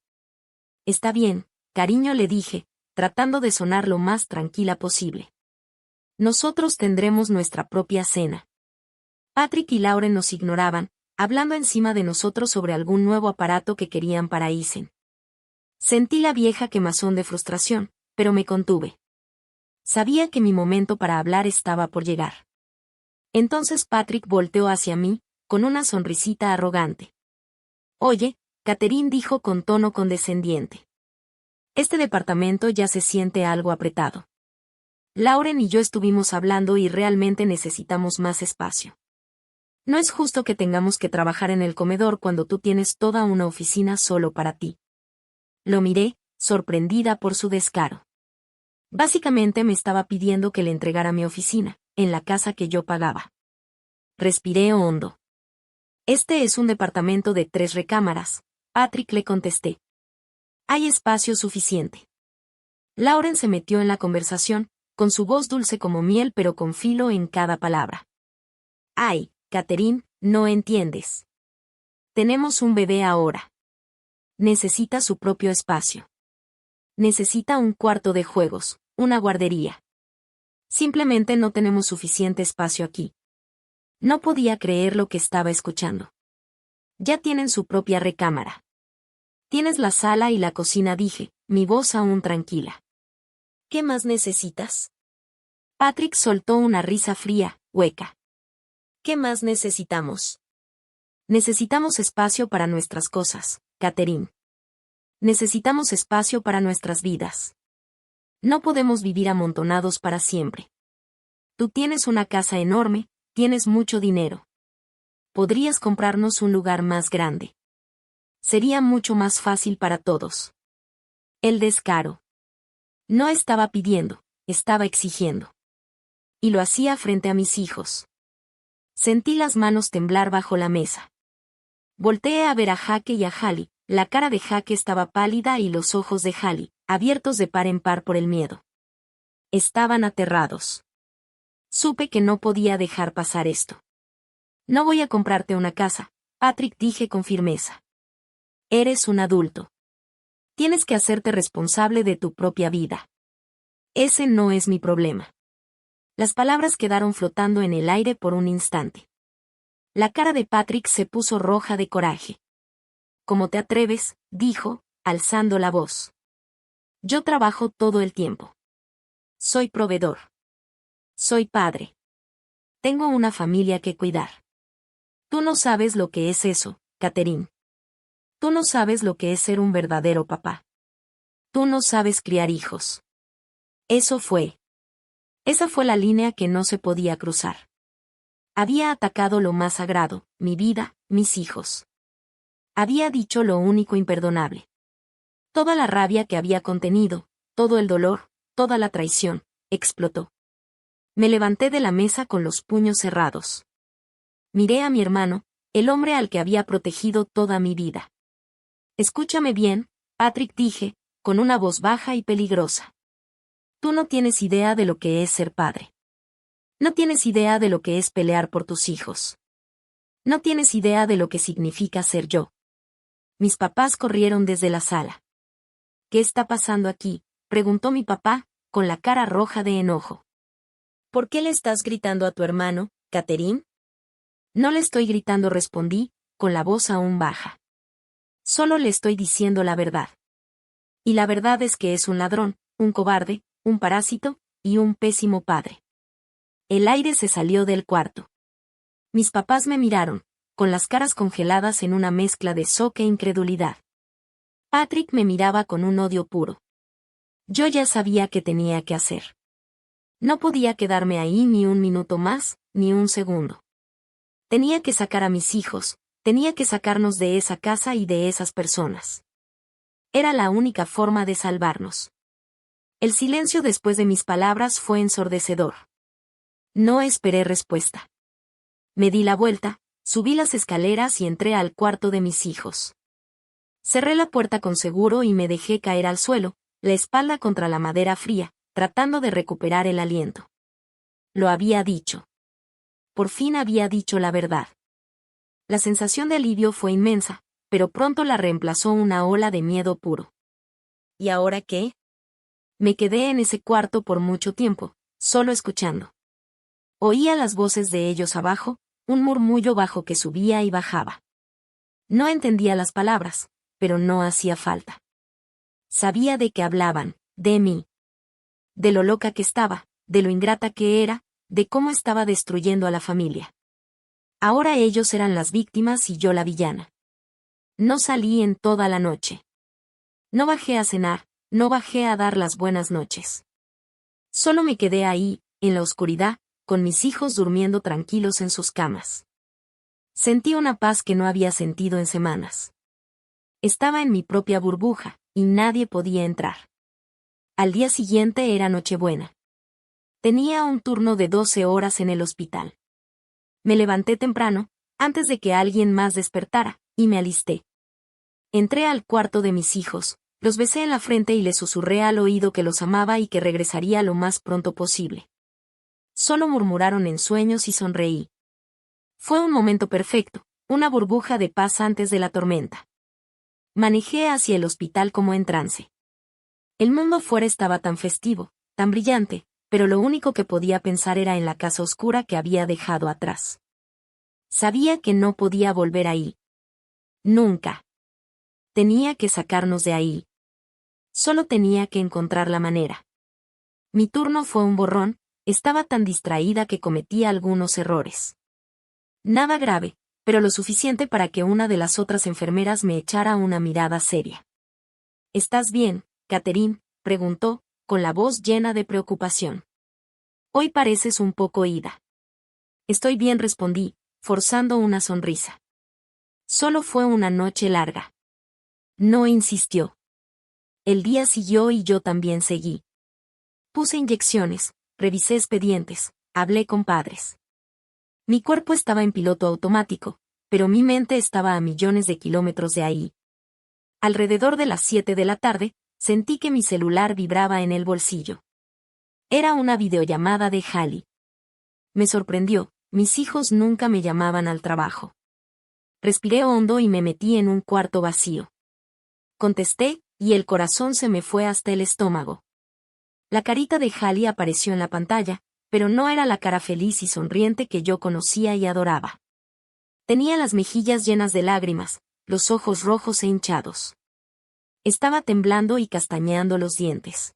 Está bien, cariño, le dije, tratando de sonar lo más tranquila posible. Nosotros tendremos nuestra propia cena. Patrick y Lauren nos ignoraban, hablando encima de nosotros sobre algún nuevo aparato que querían para Isen. Sentí la vieja quemazón de frustración, pero me contuve. Sabía que mi momento para hablar estaba por llegar. Entonces Patrick volteó hacia mí, con una sonrisita arrogante. Oye, Catherine, dijo con tono condescendiente. Este departamento ya se siente algo apretado. Lauren y yo estuvimos hablando y realmente necesitamos más espacio. No es justo que tengamos que trabajar en el comedor cuando tú tienes toda una oficina solo para ti. Lo miré, sorprendida por su descaro. Básicamente me estaba pidiendo que le entregara mi oficina, en la casa que yo pagaba. Respiré hondo. Este es un departamento de 3 recámaras, Patrick, le contesté. Hay espacio suficiente. Lauren se metió en la conversación, con su voz dulce como miel pero con filo en cada palabra. Ay, Catherine, no entiendes. Tenemos un bebé ahora. Necesita su propio espacio. Necesita un cuarto de juegos, una guardería. Simplemente no tenemos suficiente espacio aquí. No podía creer lo que estaba escuchando. Ya tienen su propia recámara. Tienes la sala y la cocina, dije, mi voz aún tranquila. ¿Qué más necesitas? Patrick soltó una risa fría, hueca. ¿Qué más necesitamos? Necesitamos espacio para nuestras cosas, Catherine. Necesitamos espacio para nuestras vidas. No podemos vivir amontonados para siempre. Tú tienes una casa enorme, tienes mucho dinero. Podrías comprarnos un lugar más grande. Sería mucho más fácil para todos. El descaro. No estaba pidiendo, estaba exigiendo. Y lo hacía frente a mis hijos. Sentí las manos temblar bajo la mesa. Volteé a ver a Jake y a Hallie. La cara de Jake estaba pálida y los ojos de Hallie, abiertos de par en par por el miedo. Estaban aterrados. Supe que no podía dejar pasar esto. No voy a comprarte una casa, Patrick, dije con firmeza. Eres un adulto. Tienes que hacerte responsable de tu propia vida. Ese no es mi problema. Las palabras quedaron flotando en el aire por un instante. La cara de Patrick se puso roja de coraje. ¿Cómo te atreves?, dijo, alzando la voz. Yo trabajo todo el tiempo. Soy proveedor. Soy padre. Tengo una familia que cuidar. Tú no sabes lo que es eso, Catherine. Tú no sabes lo que es ser un verdadero papá. Tú no sabes criar hijos. Esa fue la línea que no se podía cruzar. Había atacado lo más sagrado, mi vida, mis hijos. Había dicho lo único imperdonable. Toda la rabia que había contenido, todo el dolor, toda la traición, explotó. Me levanté de la mesa con los puños cerrados. Miré a mi hermano, el hombre al que había protegido toda mi vida. Escúchame bien, Patrick, dije, con una voz baja y peligrosa. Tú no tienes idea de lo que es ser padre. No tienes idea de lo que es pelear por tus hijos. No tienes idea de lo que significa ser yo. Mis papás corrieron desde la sala. ¿Qué está pasando aquí?, preguntó mi papá, con la cara roja de enojo. ¿Por qué le estás gritando a tu hermano, Catherine? No le estoy gritando, respondí, con la voz aún baja. Solo le estoy diciendo la verdad. Y la verdad es que es un ladrón, un cobarde, un parásito, y un pésimo padre. El aire se salió del cuarto. Mis papás me miraron, con las caras congeladas en una mezcla de shock e incredulidad. Patrick me miraba con un odio puro. Yo ya sabía qué tenía que hacer. No podía quedarme ahí ni un minuto más, ni un segundo. Tenía que sacar a mis hijos, tenía que sacarnos de esa casa y de esas personas. Era la única forma de salvarnos. El silencio después de mis palabras fue ensordecedor. No esperé respuesta. Me di la vuelta, subí las escaleras y entré al cuarto de mis hijos. Cerré la puerta con seguro y me dejé caer al suelo, la espalda contra la madera fría, tratando de recuperar el aliento. Lo había dicho. Por fin había dicho la verdad. La sensación de alivio fue inmensa, pero pronto la reemplazó una ola de miedo puro. ¿Y ahora qué? Me quedé en ese cuarto por mucho tiempo, solo escuchando. Oía las voces de ellos abajo, un murmullo bajo que subía y bajaba. No entendía las palabras, pero no hacía falta. Sabía de qué hablaban, de mí. De lo loca que estaba, de lo ingrata que era, de cómo estaba destruyendo a la familia. Ahora ellos eran las víctimas y yo la villana. No salí en toda la noche. No bajé a cenar, no bajé a dar las buenas noches. Solo me quedé ahí, en la oscuridad, con mis hijos durmiendo tranquilos en sus camas. Sentí una paz que no había sentido en semanas. Estaba en mi propia burbuja, y nadie podía entrar. Al día siguiente era Nochebuena. Tenía un turno de 12 horas en el hospital. Me levanté temprano, antes de que alguien más despertara, y me alisté. Entré al cuarto de mis hijos, los besé en la frente y les susurré al oído que los amaba y que regresaría lo más pronto posible. Solo murmuraron en sueños y sonreí. Fue un momento perfecto, una burbuja de paz antes de la tormenta. Manejé hacia el hospital como en trance. El mundo fuera estaba tan festivo, tan brillante, pero lo único que podía pensar era en la casa oscura que había dejado atrás. Sabía que no podía volver ahí. Nunca. Tenía que sacarnos de ahí. Solo tenía que encontrar la manera. Mi turno fue un borrón, estaba tan distraída que cometía algunos errores. Nada grave, pero lo suficiente para que una de las otras enfermeras me echara una mirada seria. ¿Estás bien, Catherine?, preguntó, con la voz llena de preocupación. Hoy pareces un poco ida. Estoy bien, respondí, forzando una sonrisa. Solo fue una noche larga. No insistió. El día siguió y yo también seguí. Puse inyecciones, revisé expedientes, hablé con padres. Mi cuerpo estaba en piloto automático, pero mi mente estaba a millones de kilómetros de ahí. Alrededor de las 7 de la tarde, sentí que mi celular vibraba en el bolsillo. Era una videollamada de Hallie. Me sorprendió, mis hijos nunca me llamaban al trabajo. Respiré hondo y me metí en un cuarto vacío. Contesté, y el corazón se me fue hasta el estómago. La carita de Hallie apareció en la pantalla, pero no era la cara feliz y sonriente que yo conocía y adoraba. Tenía las mejillas llenas de lágrimas, los ojos rojos e hinchados. Estaba temblando y castañeando los dientes.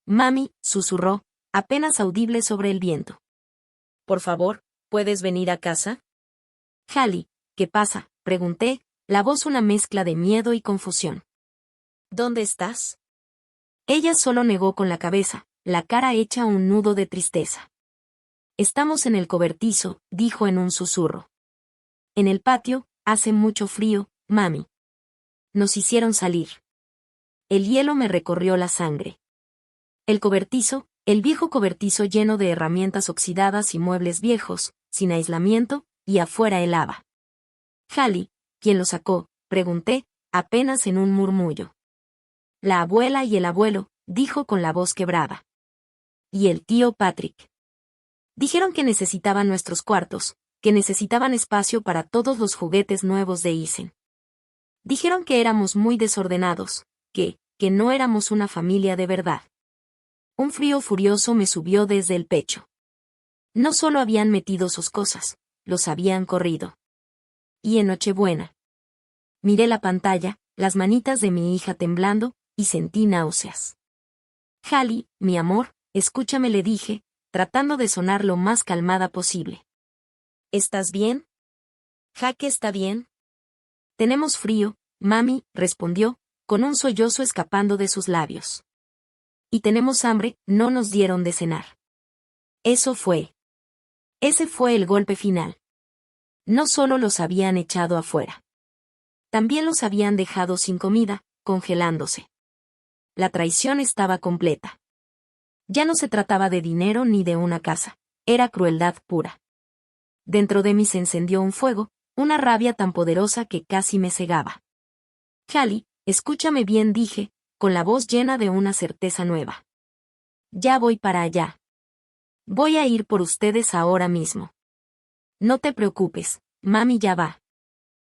Mami, susurró, apenas audible sobre el viento. Por favor, ¿puedes venir a casa? Hallie, ¿qué pasa?, pregunté, la voz una mezcla de miedo y confusión. ¿Dónde estás? Ella solo negó con la cabeza, la cara hecha un nudo de tristeza. Estamos en el cobertizo, dijo en un susurro. En el patio, hace mucho frío, mami. Nos hicieron salir. El hielo me recorrió la sangre. El cobertizo, el viejo cobertizo lleno de herramientas oxidadas y muebles viejos, sin aislamiento, y afuera helaba. Hallie, ¿quién lo sacó?, pregunté, apenas en un murmullo. La abuela y el abuelo, dijo con la voz quebrada. Y el tío Patrick. Dijeron que necesitaban nuestros cuartos, que necesitaban espacio para todos los juguetes nuevos de Isen. Dijeron que éramos muy desordenados, que no éramos una familia de verdad. Un frío furioso me subió desde el pecho. No solo habían metido sus cosas, los habían corrido. Y en Nochebuena. Miré la pantalla, las manitas de mi hija temblando, y sentí náuseas. Hallie, mi amor, escúchame, le dije, tratando de sonar lo más calmada posible. ¿Estás bien? ¿Jaque está bien? Tenemos frío, mami, respondió, con un sollozo escapando de sus labios. Y tenemos hambre, no nos dieron de cenar. Ese fue el golpe final. No solo los habían echado afuera. También los habían dejado sin comida, congelándose. La traición estaba completa. Ya no se trataba de dinero ni de una casa, era crueldad pura. Dentro de mí se encendió un fuego, una rabia tan poderosa que casi me cegaba. Hallie, escúchame bien, dije, con la voz llena de una certeza nueva. Ya voy para allá. Voy a ir por ustedes ahora mismo. No te preocupes, mami ya va.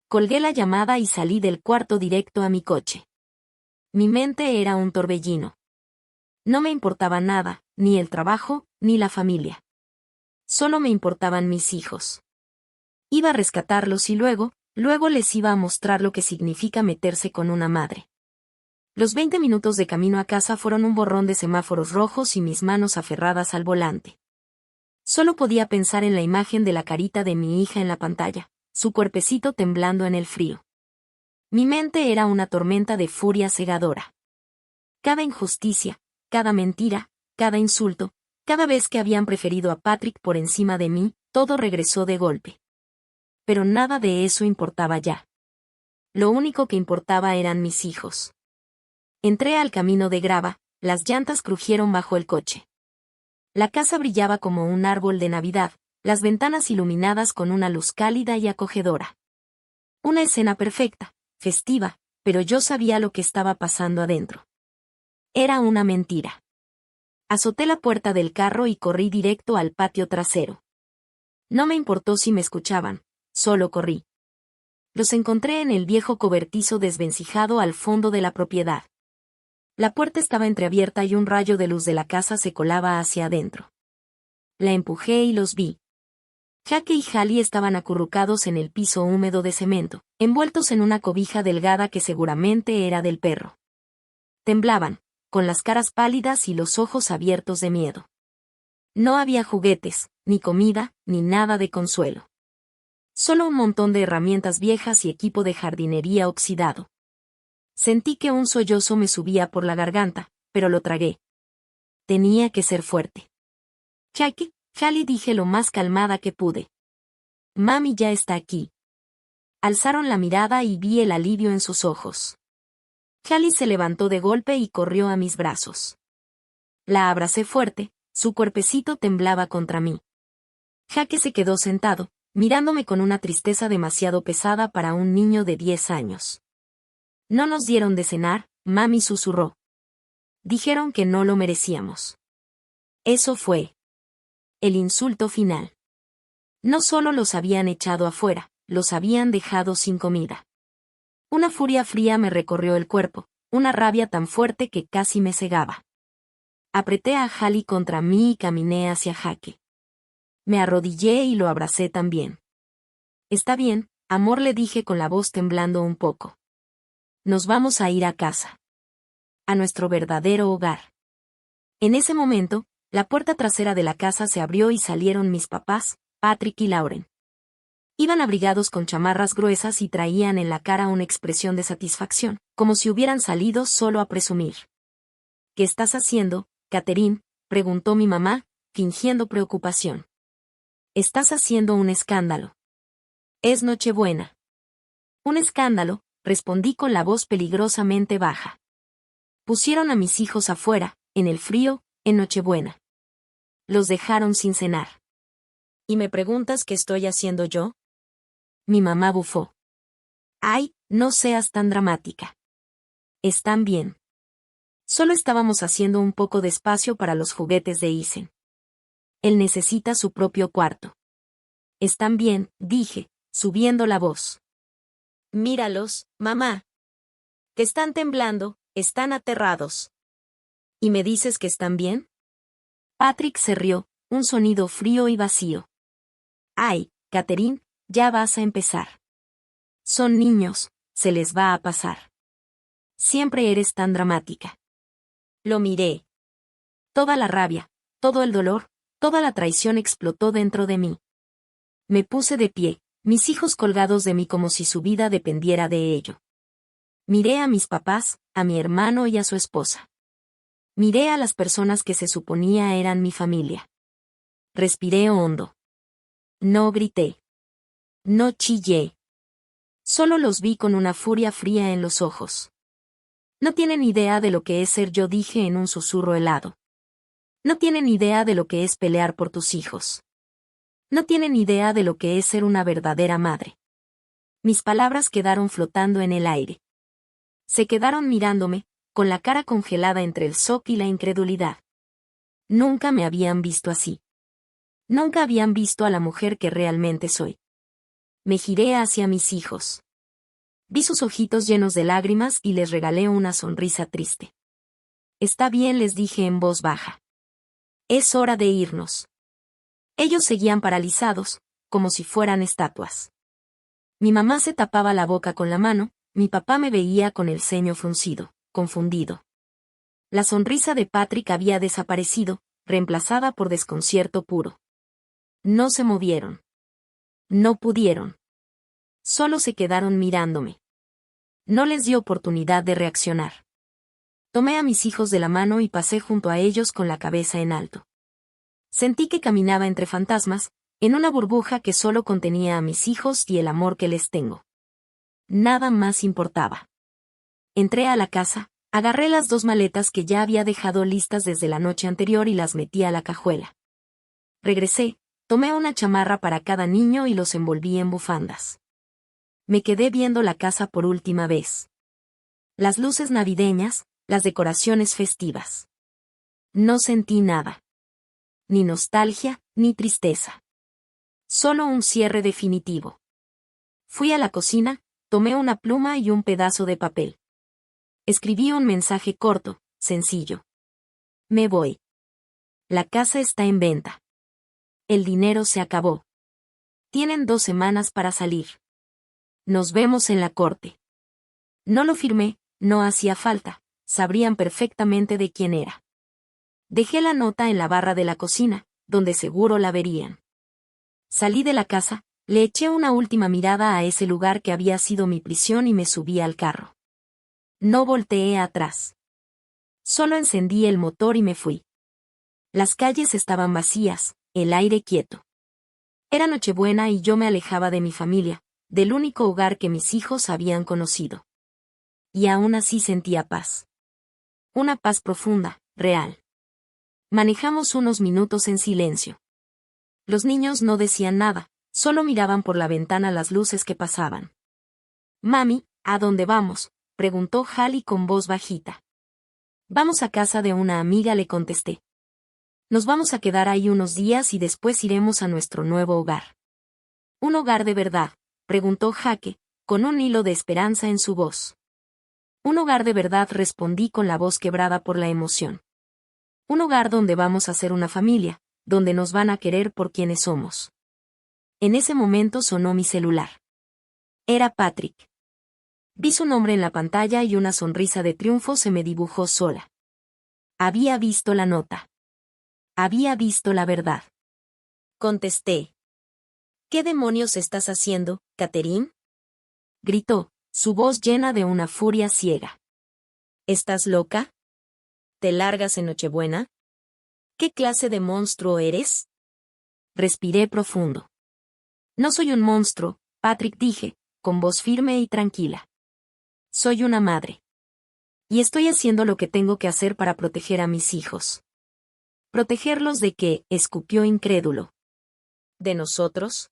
Colgué la llamada y salí del cuarto directo a mi coche. Mi mente era un torbellino. No me importaba nada, ni el trabajo, ni la familia. Solo me importaban mis hijos. Iba a rescatarlos y luego les iba a mostrar lo que significa meterse con una madre. Los 20 minutos de camino a casa fueron un borrón de semáforos rojos y mis manos aferradas al volante. Solo podía pensar en la imagen de la carita de mi hija en la pantalla, su cuerpecito temblando en el frío. Mi mente era una tormenta de furia cegadora. Cada injusticia, cada mentira, cada insulto, cada vez que habían preferido a Patrick por encima de mí, todo regresó de golpe. Pero nada de eso importaba ya. Lo único que importaba eran mis hijos. Entré al camino de grava, las llantas crujieron bajo el coche. La casa brillaba como un árbol de Navidad, las ventanas iluminadas con una luz cálida y acogedora. Una escena perfecta, festiva, pero yo sabía lo que estaba pasando adentro. Era una mentira. Azoté la puerta del carro y corrí directo al patio trasero. No me importó si me escuchaban, solo corrí. Los encontré en el viejo cobertizo desvencijado al fondo de la propiedad. La puerta estaba entreabierta y un rayo de luz de la casa se colaba hacia adentro. La empujé y los vi. Jaque y Hallie estaban acurrucados en el piso húmedo de cemento, envueltos en una cobija delgada que seguramente era del perro. Temblaban, con las caras pálidas y los ojos abiertos de miedo. No había juguetes, ni comida, ni nada de consuelo. Solo un montón de herramientas viejas y equipo de jardinería oxidado. Sentí que un sollozo me subía por la garganta, pero lo tragué. Tenía que ser fuerte. Jackie, Hallie, dije lo más calmada que pude. Mami ya está aquí. Alzaron la mirada y vi el alivio en sus ojos. Hallie se levantó de golpe y corrió a mis brazos. La abracé fuerte, su cuerpecito temblaba contra mí. Jaque se quedó sentado, mirándome con una tristeza demasiado pesada para un niño de 10 años. No nos dieron de cenar, mami susurró. Dijeron que no lo merecíamos. Eso fue el insulto final. No solo los habían echado afuera, los habían dejado sin comida. Una furia fría me recorrió el cuerpo, una rabia tan fuerte que casi me cegaba. Apreté a Hallie contra mí y caminé hacia Jaque. Me arrodillé y lo abracé también. Está bien, amor, le dije con la voz temblando un poco. Nos vamos a ir a casa. A nuestro verdadero hogar. En ese momento, la puerta trasera de la casa se abrió y salieron mis papás, Patrick y Lauren. Iban abrigados con chamarras gruesas y traían en la cara una expresión de satisfacción, como si hubieran salido solo a presumir. ¿Qué estás haciendo, Catherine?, preguntó mi mamá, fingiendo preocupación. Estás haciendo un escándalo. Es Nochebuena. Un escándalo, respondí con la voz peligrosamente baja. Pusieron a mis hijos afuera, en el frío, en Nochebuena. Los dejaron sin cenar. ¿Y me preguntas qué estoy haciendo yo? Mi mamá bufó. Ay, no seas tan dramática. Están bien. Solo estábamos haciendo un poco de espacio para los juguetes de Isen. Él necesita su propio cuarto. Están bien, dije, subiendo la voz. Míralos, mamá. Que están temblando, están aterrados. ¿Y me dices que están bien? Patrick se rió, un sonido frío y vacío. Ay, Catherine, ya vas a empezar. Son niños, se les va a pasar. Siempre eres tan dramática. Lo miré. Toda la rabia, todo el dolor, toda la traición explotó dentro de mí. Me puse de pie, mis hijos colgados de mí como si su vida dependiera de ello. Miré a mis papás, a mi hermano y a su esposa. Miré a las personas que se suponía eran mi familia. Respiré hondo. No grité. No chillé. Solo los vi con una furia fría en los ojos. No tienen idea de lo que es ser yo, dije en un susurro helado. No tienen idea de lo que es pelear por tus hijos. No tienen idea de lo que es ser una verdadera madre. Mis palabras quedaron flotando en el aire. Se quedaron mirándome, con la cara congelada entre el shock y la incredulidad. Nunca me habían visto así. Nunca habían visto a la mujer que realmente soy. Me giré hacia mis hijos. Vi sus ojitos llenos de lágrimas y les regalé una sonrisa triste. Está bien, les dije en voz baja. Es hora de irnos. Ellos seguían paralizados, como si fueran estatuas. Mi mamá se tapaba la boca con la mano, mi papá me veía con el ceño fruncido, confundido. La sonrisa de Patrick había desaparecido, reemplazada por desconcierto puro. No se movieron. No pudieron. Solo se quedaron mirándome. No les di oportunidad de reaccionar. Tomé a mis hijos de la mano y pasé junto a ellos con la cabeza en alto. Sentí que caminaba entre fantasmas, en una burbuja que solo contenía a mis hijos y el amor que les tengo. Nada más importaba. Entré a la casa, agarré las 2 maletas que ya había dejado listas desde la noche anterior y las metí a la cajuela. Regresé, tomé una chamarra para cada niño y los envolví en bufandas. Me quedé viendo la casa por última vez. Las luces navideñas, las decoraciones festivas. No sentí nada. Ni nostalgia, ni tristeza. Solo un cierre definitivo. Fui a la cocina, tomé una pluma y un pedazo de papel. Escribí un mensaje corto, sencillo. Me voy. La casa está en venta. El dinero se acabó. Tienen 2 semanas para salir. Nos vemos en la corte. No lo firmé, no hacía falta, sabrían perfectamente de quién era. Dejé la nota en la barra de la cocina, donde seguro la verían. Salí de la casa, le eché una última mirada a ese lugar que había sido mi prisión y me subí al carro. No volteé atrás. Solo encendí el motor y me fui. Las calles estaban vacías, el aire quieto. Era Nochebuena y yo me alejaba de mi familia, del único hogar que mis hijos habían conocido. Y aún así sentía paz. Una paz profunda, real. Manejamos unos minutos en silencio. Los niños no decían nada, solo miraban por la ventana las luces que pasaban. Mami, ¿a dónde vamos?, preguntó Hallie con voz bajita. Vamos a casa de una amiga, le contesté. Nos vamos a quedar ahí unos días y después iremos a nuestro nuevo hogar. ¿Un hogar de verdad?, preguntó Jake, con un hilo de esperanza en su voz. Un hogar de verdad, respondí con la voz quebrada por la emoción. Un hogar donde vamos a ser una familia, donde nos van a querer por quienes somos. En ese momento sonó mi celular. Era Patrick. Vi su nombre en la pantalla y una sonrisa de triunfo se me dibujó sola. Había visto la nota. Había visto la verdad. Contesté. ¿Qué demonios estás haciendo, Catherine? Gritó, su voz llena de una furia ciega. ¿Estás loca? ¿Te largas en Nochebuena? ¿Qué clase de monstruo eres? Respiré profundo. No soy un monstruo, Patrick, dije, con voz firme y tranquila. Soy una madre. Y estoy haciendo lo que tengo que hacer para proteger a mis hijos. ¿Protegerlos de qué?, escupió incrédulo. ¿De nosotros?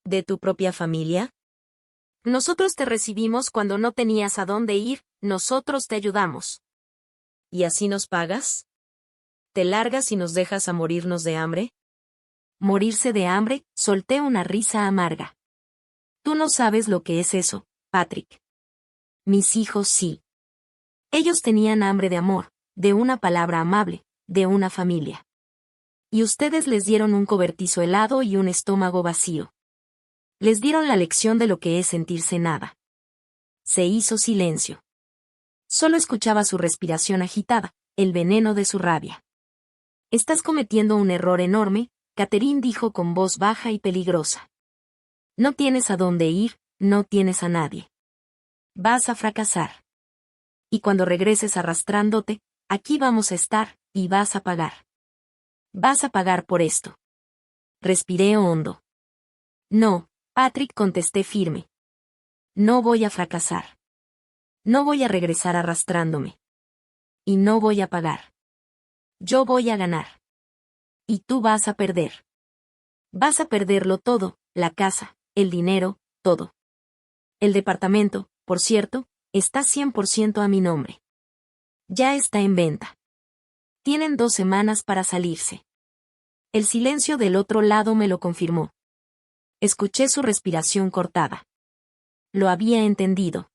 ¿De tu propia familia? Nosotros te recibimos cuando no tenías a dónde ir, nosotros te ayudamos. ¿Y así nos pagas? ¿Te largas y nos dejas a morirnos de hambre? ¿Morirse de hambre? Solté una risa amarga. Tú no sabes lo que es eso, Patrick. Mis hijos sí. Ellos tenían hambre de amor, de una palabra amable, de una familia. Y ustedes les dieron un cobertizo helado y un estómago vacío. Les dieron la lección de lo que es sentirse nada. Se hizo silencio. Solo escuchaba su respiración agitada, el veneno de su rabia. Estás cometiendo un error enorme, Catherine dijo con voz baja y peligrosa. No tienes a dónde ir, no tienes a nadie. Vas a fracasar. Y cuando regreses arrastrándote, aquí vamos a estar, y vas a pagar. Vas a pagar por esto. Respiré hondo. No, Patrick, contesté firme. No voy a fracasar. No voy a regresar arrastrándome. Y no voy a pagar. Yo voy a ganar. Y tú vas a perder. Vas a perderlo todo, la casa, el dinero, todo. El departamento, por cierto, está 100% a mi nombre. Ya está en venta. Tienen 2 semanas para salirse. El silencio del otro lado me lo confirmó. Escuché su respiración cortada. Lo había entendido.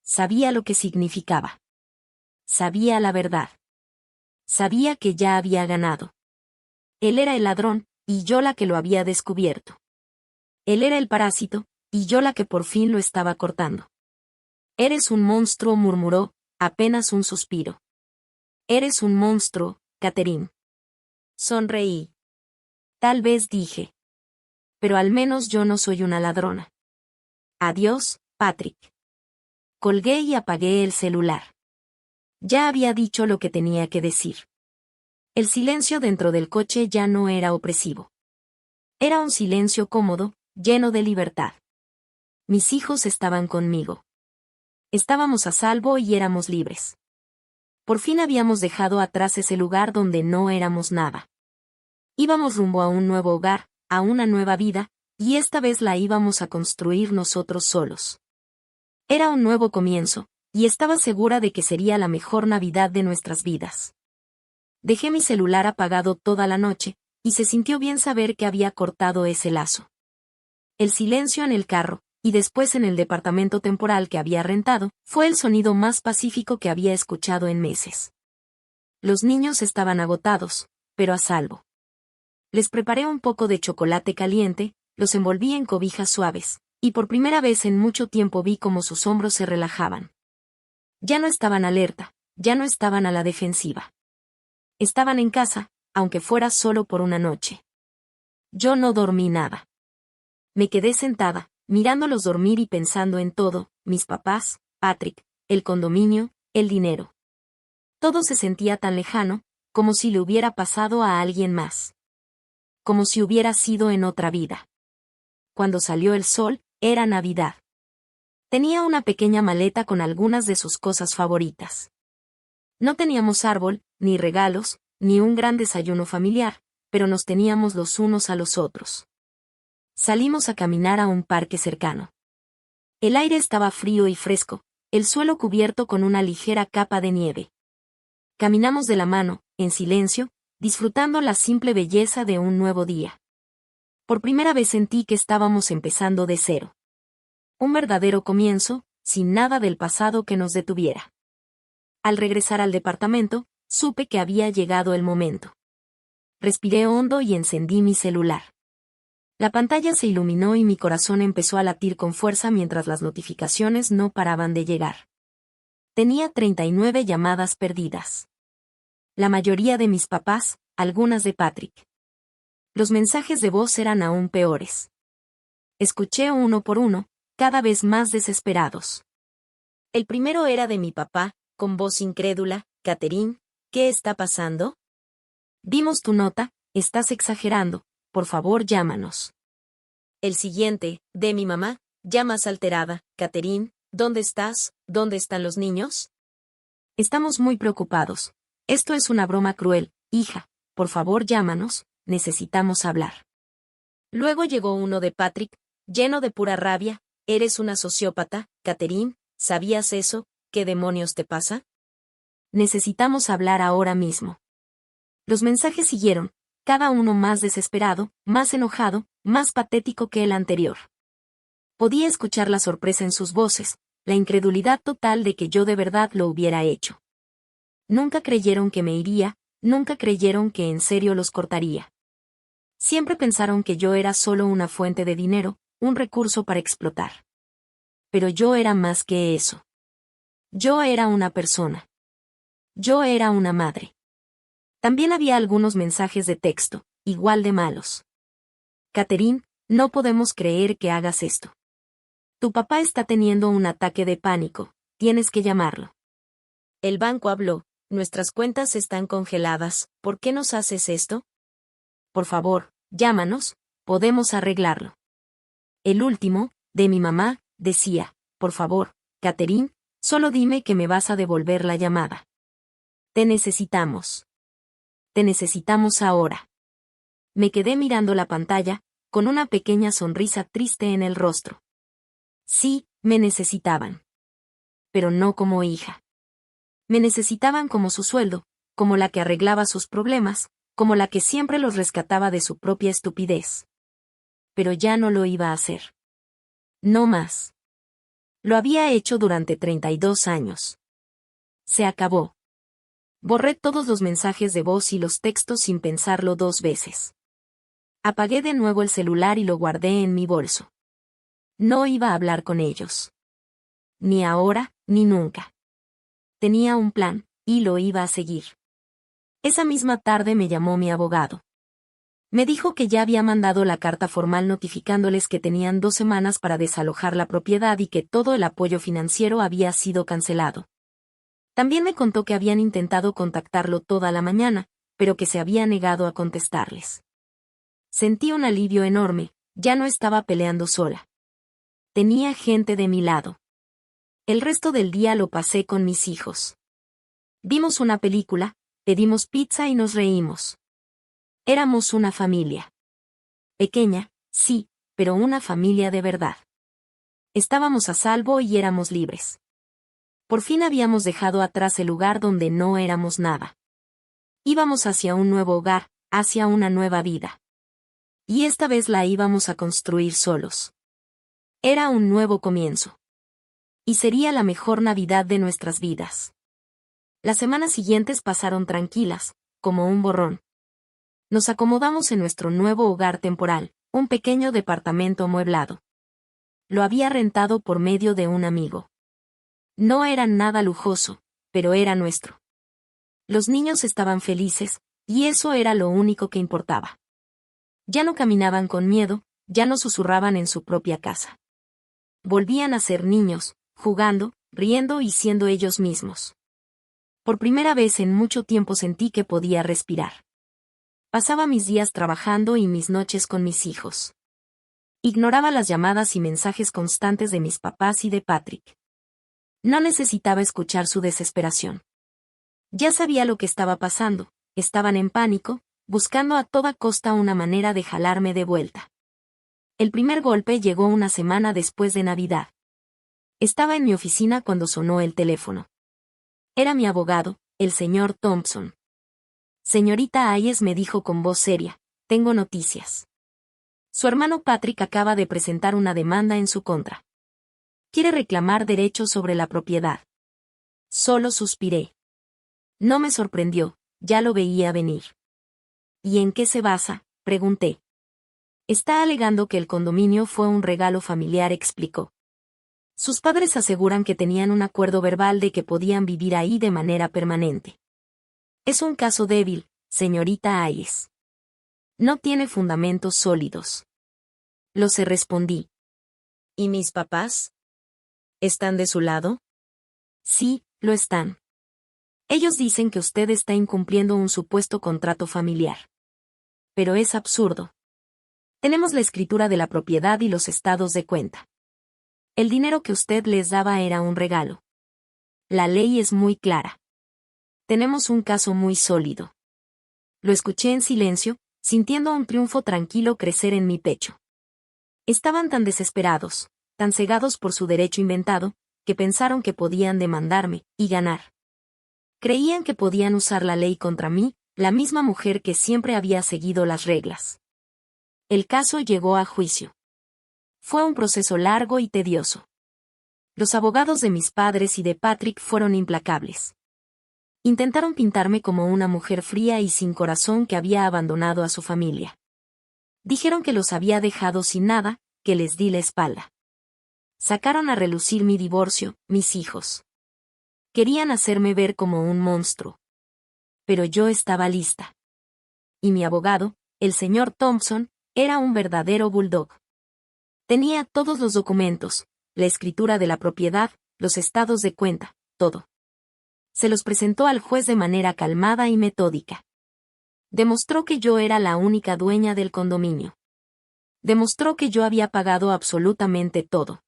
Sabía lo que significaba. Sabía la verdad. Sabía que ya había ganado. Él era el ladrón, y yo la que lo había descubierto. Él era el parásito, y yo la que por fin lo estaba cortando. Eres un monstruo, murmuró, apenas un suspiro. Eres un monstruo, Catherine. Sonreí. Tal vez, dije. Pero al menos yo no soy una ladrona. Adiós, Patrick. Colgué y apagué el celular. Ya había dicho lo que tenía que decir. El silencio dentro del coche ya no era opresivo. Era un silencio cómodo, lleno de libertad. Mis hijos estaban conmigo. Estábamos a salvo y éramos libres. Por fin habíamos dejado atrás ese lugar donde no éramos nada. Íbamos rumbo a un nuevo hogar, a una nueva vida, y esta vez la íbamos a construir nosotros solos. Era un nuevo comienzo, y estaba segura de que sería la mejor Navidad de nuestras vidas. Dejé mi celular apagado toda la noche, y se sintió bien saber que había cortado ese lazo. El silencio en el carro, y después en el departamento temporal que había rentado, fue el sonido más pacífico que había escuchado en meses. Los niños estaban agotados, pero a salvo. Les preparé un poco de chocolate caliente, los envolví en cobijas suaves, y por primera vez en mucho tiempo vi cómo sus hombros se relajaban. Ya no estaban alerta, ya no estaban a la defensiva. Estaban en casa, aunque fuera solo por una noche. Yo no dormí nada. Me quedé sentada, mirándolos dormir y pensando en todo, mis papás, Patrick, el condominio, el dinero. Todo se sentía tan lejano, como si le hubiera pasado a alguien más. Como si hubiera sido en otra vida. Cuando salió el sol, era Navidad. Tenía una pequeña maleta con algunas de sus cosas favoritas. No teníamos árbol, ni regalos, ni un gran desayuno familiar, pero nos teníamos los unos a los otros. Salimos a caminar a un parque cercano. El aire estaba frío y fresco, el suelo cubierto con una ligera capa de nieve. Caminamos de la mano, en silencio, disfrutando la simple belleza de un nuevo día. Por primera vez sentí que estábamos empezando de cero. Un verdadero comienzo, sin nada del pasado que nos detuviera. Al regresar al departamento, supe que había llegado el momento. Respiré hondo y encendí mi celular. La pantalla se iluminó y mi corazón empezó a latir con fuerza mientras las notificaciones no paraban de llegar. Tenía 39 llamadas perdidas. La mayoría de mis papás, algunas de Patrick. Los mensajes de voz eran aún peores. Escuché uno por uno, cada vez más desesperados. El primero era de mi papá, con voz incrédula: Catherine, ¿qué está pasando? Vimos tu nota, estás exagerando, por favor llámanos. El siguiente, de mi mamá, ya más alterada: Catherine, ¿dónde estás? ¿Dónde están los niños? Estamos muy preocupados. Esto es una broma cruel, hija, por favor llámanos, necesitamos hablar. Luego llegó uno de Patrick, lleno de pura rabia: eres una sociópata, Catherine, ¿sabías eso? ¿Qué demonios te pasa? Necesitamos hablar ahora mismo. Los mensajes siguieron, cada uno más desesperado, más enojado, más patético que el anterior. Podía escuchar la sorpresa en sus voces, la incredulidad total de que yo de verdad lo hubiera hecho. Nunca creyeron que me iría, nunca creyeron que en serio los cortaría. Siempre pensaron que yo era solo una fuente de dinero, un recurso para explotar. Pero yo era más que eso. Yo era una persona. Yo era una madre. También había algunos mensajes de texto, igual de malos. Catherine, no podemos creer que hagas esto. Tu papá está teniendo un ataque de pánico, tienes que llamarlo. El banco habló, nuestras cuentas están congeladas, ¿por qué nos haces esto? Por favor, llámanos, podemos arreglarlo. El último, de mi mamá, decía, por favor, Catherine, solo dime que me vas a devolver la llamada. Te necesitamos. Te necesitamos ahora. Me quedé mirando la pantalla, con una pequeña sonrisa triste en el rostro. Sí, me necesitaban. Pero no como hija. Me necesitaban como su sueldo, como la que arreglaba sus problemas, como la que siempre los rescataba de su propia estupidez. Pero ya no lo iba a hacer. No más. Lo había hecho durante 32 años. Se acabó. Borré todos los mensajes de voz y los textos sin pensarlo 2 veces. Apagué de nuevo el celular y lo guardé en mi bolso. No iba a hablar con ellos. Ni ahora, ni nunca. Tenía un plan, y lo iba a seguir. Esa misma tarde me llamó mi abogado. Me dijo que ya había mandado la carta formal notificándoles que tenían 2 semanas para desalojar la propiedad y que todo el apoyo financiero había sido cancelado. También me contó que habían intentado contactarlo toda la mañana, pero que se había negado a contestarles. Sentí un alivio enorme, ya no estaba peleando sola. Tenía gente de mi lado. El resto del día lo pasé con mis hijos. Vimos una película, pedimos pizza y nos reímos. Éramos una familia. Pequeña, sí, pero una familia de verdad. Estábamos a salvo y éramos libres. Por fin habíamos dejado atrás el lugar donde no éramos nada. Íbamos hacia un nuevo hogar, hacia una nueva vida. Y esta vez la íbamos a construir solos. Era un nuevo comienzo. Y sería la mejor Navidad de nuestras vidas. Las semanas siguientes pasaron tranquilas, como un borrón. Nos acomodamos en nuestro nuevo hogar temporal, un pequeño departamento amueblado. Lo había rentado por medio de un amigo. No era nada lujoso, pero era nuestro. Los niños estaban felices, y eso era lo único que importaba. Ya no caminaban con miedo, ya no susurraban en su propia casa. Volvían a ser niños, jugando, riendo y siendo ellos mismos. Por primera vez en mucho tiempo sentí que podía respirar. Pasaba mis días trabajando y mis noches con mis hijos. Ignoraba las llamadas y mensajes constantes de mis papás y de Patrick. No necesitaba escuchar su desesperación. Ya sabía lo que estaba pasando, estaban en pánico, buscando a toda costa una manera de jalarme de vuelta. El primer golpe llegó una semana después de Navidad. Estaba en mi oficina cuando sonó el teléfono. Era mi abogado, el señor Thompson. Señorita Hayes, me dijo con voz seria, tengo noticias. Su hermano Patrick acaba de presentar una demanda en su contra. Quiere reclamar derechos sobre la propiedad. Solo suspiré. No me sorprendió, ya lo veía venir. ¿Y en qué se basa?, pregunté. Está alegando que el condominio fue un regalo familiar, explicó. Sus padres aseguran que tenían un acuerdo verbal de que podían vivir ahí de manera permanente. Es un caso débil, señorita Hayes. No tiene fundamentos sólidos. Lo sé, respondí. ¿Y mis papás? ¿Están de su lado? Sí, lo están. Ellos dicen que usted está incumpliendo un supuesto contrato familiar. Pero es absurdo. Tenemos la escritura de la propiedad y los estados de cuenta. El dinero que usted les daba era un regalo. La ley es muy clara. Tenemos un caso muy sólido. Lo escuché en silencio, sintiendo un triunfo tranquilo crecer en mi pecho. Estaban tan desesperados, tan cegados por su derecho inventado, que pensaron que podían demandarme, y ganar. Creían que podían usar la ley contra mí, la misma mujer que siempre había seguido las reglas. El caso llegó a juicio. Fue un proceso largo y tedioso. Los abogados de mis padres y de Patrick fueron implacables. Intentaron pintarme como una mujer fría y sin corazón que había abandonado a su familia. Dijeron que los había dejado sin nada, que les di la espalda. Sacaron a relucir mi divorcio, mis hijos. Querían hacerme ver como un monstruo. Pero yo estaba lista. Y mi abogado, el señor Thompson, era un verdadero bulldog. Tenía todos los documentos, la escritura de la propiedad, los estados de cuenta, todo. Se los presentó al juez de manera calmada y metódica. Demostró que yo era la única dueña del condominio. Demostró que yo había pagado absolutamente todo.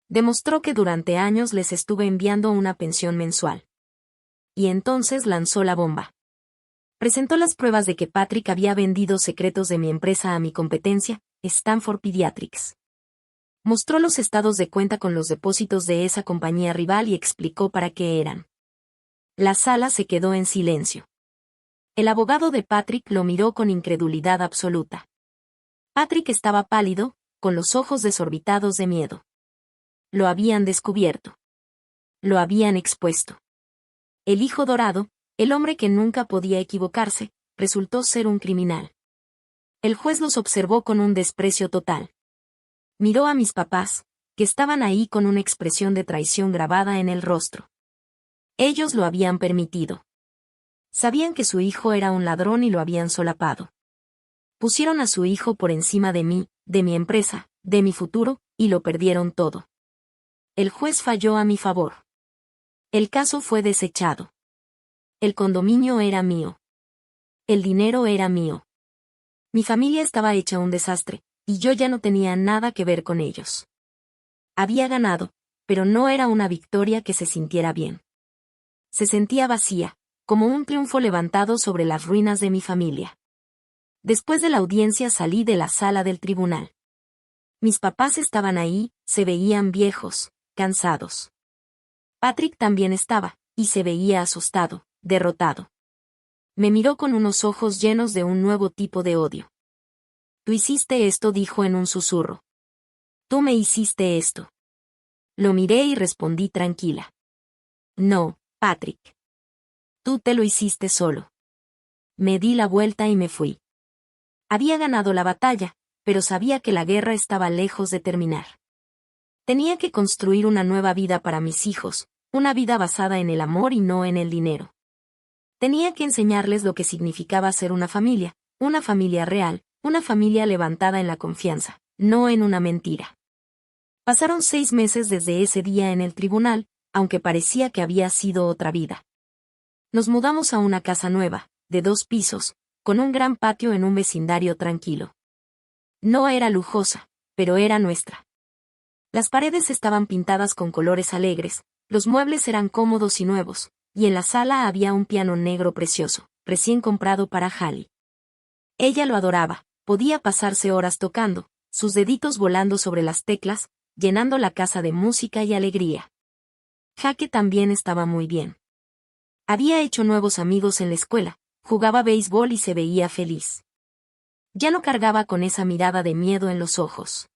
Demostró que durante años les estuve enviando una pensión mensual. Y entonces lanzó la bomba. Presentó las pruebas de que Patrick había vendido secretos de mi empresa a mi competencia, Stanford Pediatrics. Mostró los estados de cuenta con los depósitos de esa compañía rival y explicó para qué eran. La sala se quedó en silencio. El abogado de Patrick lo miró con incredulidad absoluta. Patrick estaba pálido, con los ojos desorbitados de miedo. Lo habían descubierto. Lo habían expuesto. El hijo dorado, el hombre que nunca podía equivocarse, resultó ser un criminal. El juez los observó con un desprecio total. Miró a mis papás, que estaban ahí con una expresión de traición grabada en el rostro. Ellos lo habían permitido. Sabían que su hijo era un ladrón y lo habían solapado. Pusieron a su hijo por encima de mí, de mi empresa, de mi futuro, y lo perdieron todo. El juez falló a mi favor. El caso fue desechado. El condominio era mío. El dinero era mío. Mi familia estaba hecha un desastre, y yo ya no tenía nada que ver con ellos. Había ganado, pero no era una victoria que se sintiera bien. Se sentía vacía, como un triunfo levantado sobre las ruinas de mi familia. Después de la audiencia salí de la sala del tribunal. Mis papás estaban ahí, se veían viejos, cansados. Patrick también estaba, y se veía asustado, derrotado. Me miró con unos ojos llenos de un nuevo tipo de odio. Tú hiciste esto, dijo en un susurro. Tú me hiciste esto. Lo miré y respondí tranquila. No, Patrick. Tú te lo hiciste solo. Me di la vuelta y me fui. Había ganado la batalla, pero sabía que la guerra estaba lejos de terminar. Tenía que construir una nueva vida para mis hijos, una vida basada en el amor y no en el dinero. Tenía que enseñarles lo que significaba ser una familia real, una familia levantada en la confianza, no en una mentira. Pasaron 6 meses desde ese día en el tribunal, aunque parecía que había sido otra vida. Nos mudamos a una casa nueva, de 2 pisos, con un gran patio en un vecindario tranquilo. No era lujosa, pero era nuestra. Las paredes estaban pintadas con colores alegres, los muebles eran cómodos y nuevos, y en la sala había un piano negro precioso, recién comprado para Hallie. Ella lo adoraba, podía pasarse horas tocando, sus deditos volando sobre las teclas, llenando la casa de música y alegría. Jaque también estaba muy bien. Había hecho nuevos amigos en la escuela, jugaba béisbol y se veía feliz. Ya no cargaba con esa mirada de miedo en los ojos.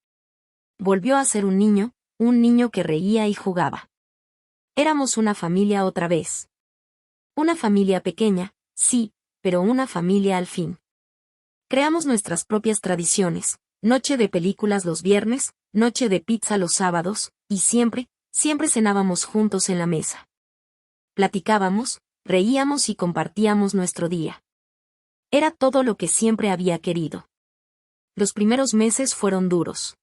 Volvió a ser un niño que reía y jugaba. Éramos una familia otra vez. Una familia pequeña, sí, pero una familia al fin. Creamos nuestras propias tradiciones, noche de películas los viernes, noche de pizza los sábados, y siempre cenábamos juntos en la mesa. Platicábamos, reíamos y compartíamos nuestro día. Era todo lo que siempre había querido. Los primeros meses fueron duros.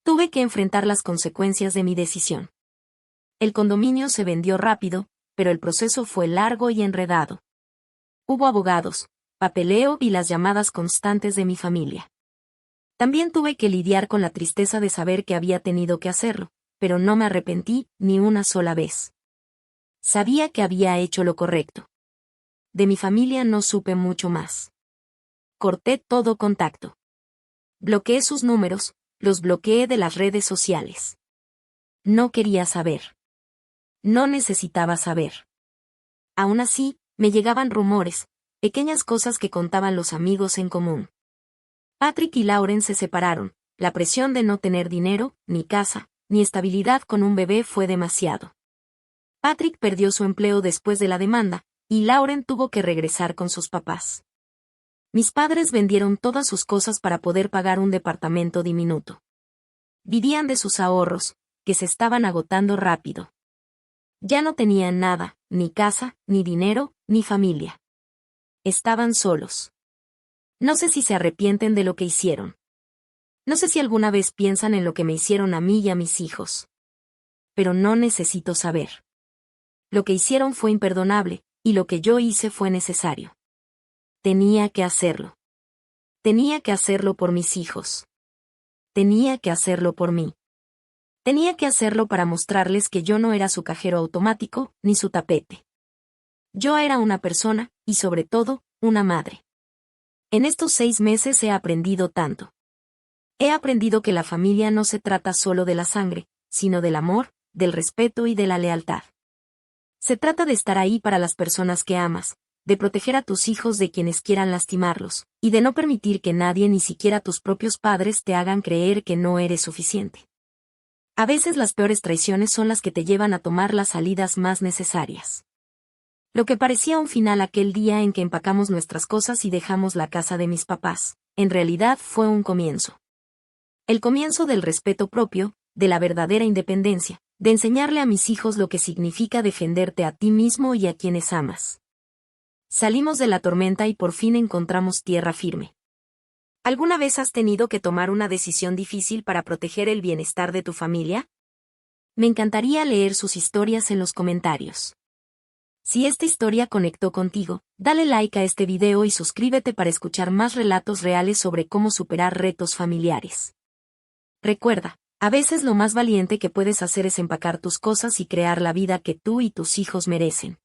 Tuve que enfrentar las consecuencias de mi decisión. El condominio se vendió rápido, pero el proceso fue largo y enredado. Hubo abogados, papeleo y las llamadas constantes de mi familia. También tuve que lidiar con la tristeza de saber que había tenido que hacerlo, pero no me arrepentí ni una sola vez. Sabía que había hecho lo correcto. De mi familia no supe mucho más. Corté todo contacto. Bloqueé sus números, los bloqueé de las redes sociales. No quería saber. No necesitaba saber. Aún así, me llegaban rumores, pequeñas cosas que contaban los amigos en común. Patrick y Lauren se separaron, la presión de no tener dinero, ni casa, ni estabilidad con un bebé fue demasiado. Patrick perdió su empleo después de la demanda, y Lauren tuvo que regresar con sus papás. Mis padres vendieron todas sus cosas para poder pagar un departamento diminuto. Vivían de sus ahorros, que se estaban agotando rápido. Ya no tenían nada, ni casa, ni dinero, ni familia. Estaban solos. No sé si se arrepienten de lo que hicieron. No sé si alguna vez piensan en lo que me hicieron a mí y a mis hijos. Pero no necesito saber. Lo que hicieron fue imperdonable, y lo que yo hice fue necesario. Tenía que hacerlo. Tenía que hacerlo por mis hijos. Tenía que hacerlo por mí. Tenía que hacerlo para mostrarles que yo no era su cajero automático, ni su tapete. Yo era una persona, y sobre todo, una madre. En estos 6 meses he aprendido tanto. He aprendido que la familia no se trata solo de la sangre, sino del amor, del respeto y de la lealtad. Se trata de estar ahí para las personas que amas, de proteger a tus hijos de quienes quieran lastimarlos, y de no permitir que nadie, ni siquiera tus propios padres, te hagan creer que no eres suficiente. A veces las peores traiciones son las que te llevan a tomar las salidas más necesarias. Lo que parecía un final aquel día en que empacamos nuestras cosas y dejamos la casa de mis papás, en realidad fue un comienzo. El comienzo del respeto propio, de la verdadera independencia, de enseñarle a mis hijos lo que significa defenderte a ti mismo y a quienes amas. Salimos de la tormenta y por fin encontramos tierra firme. ¿Alguna vez has tenido que tomar una decisión difícil para proteger el bienestar de tu familia? Me encantaría leer sus historias en los comentarios. Si esta historia conectó contigo, dale like a este video y suscríbete para escuchar más relatos reales sobre cómo superar retos familiares. Recuerda, a veces lo más valiente que puedes hacer es empacar tus cosas y crear la vida que tú y tus hijos merecen.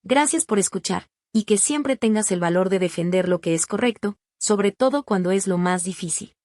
Gracias por escuchar, y que siempre tengas el valor de defender lo que es correcto, sobre todo cuando es lo más difícil.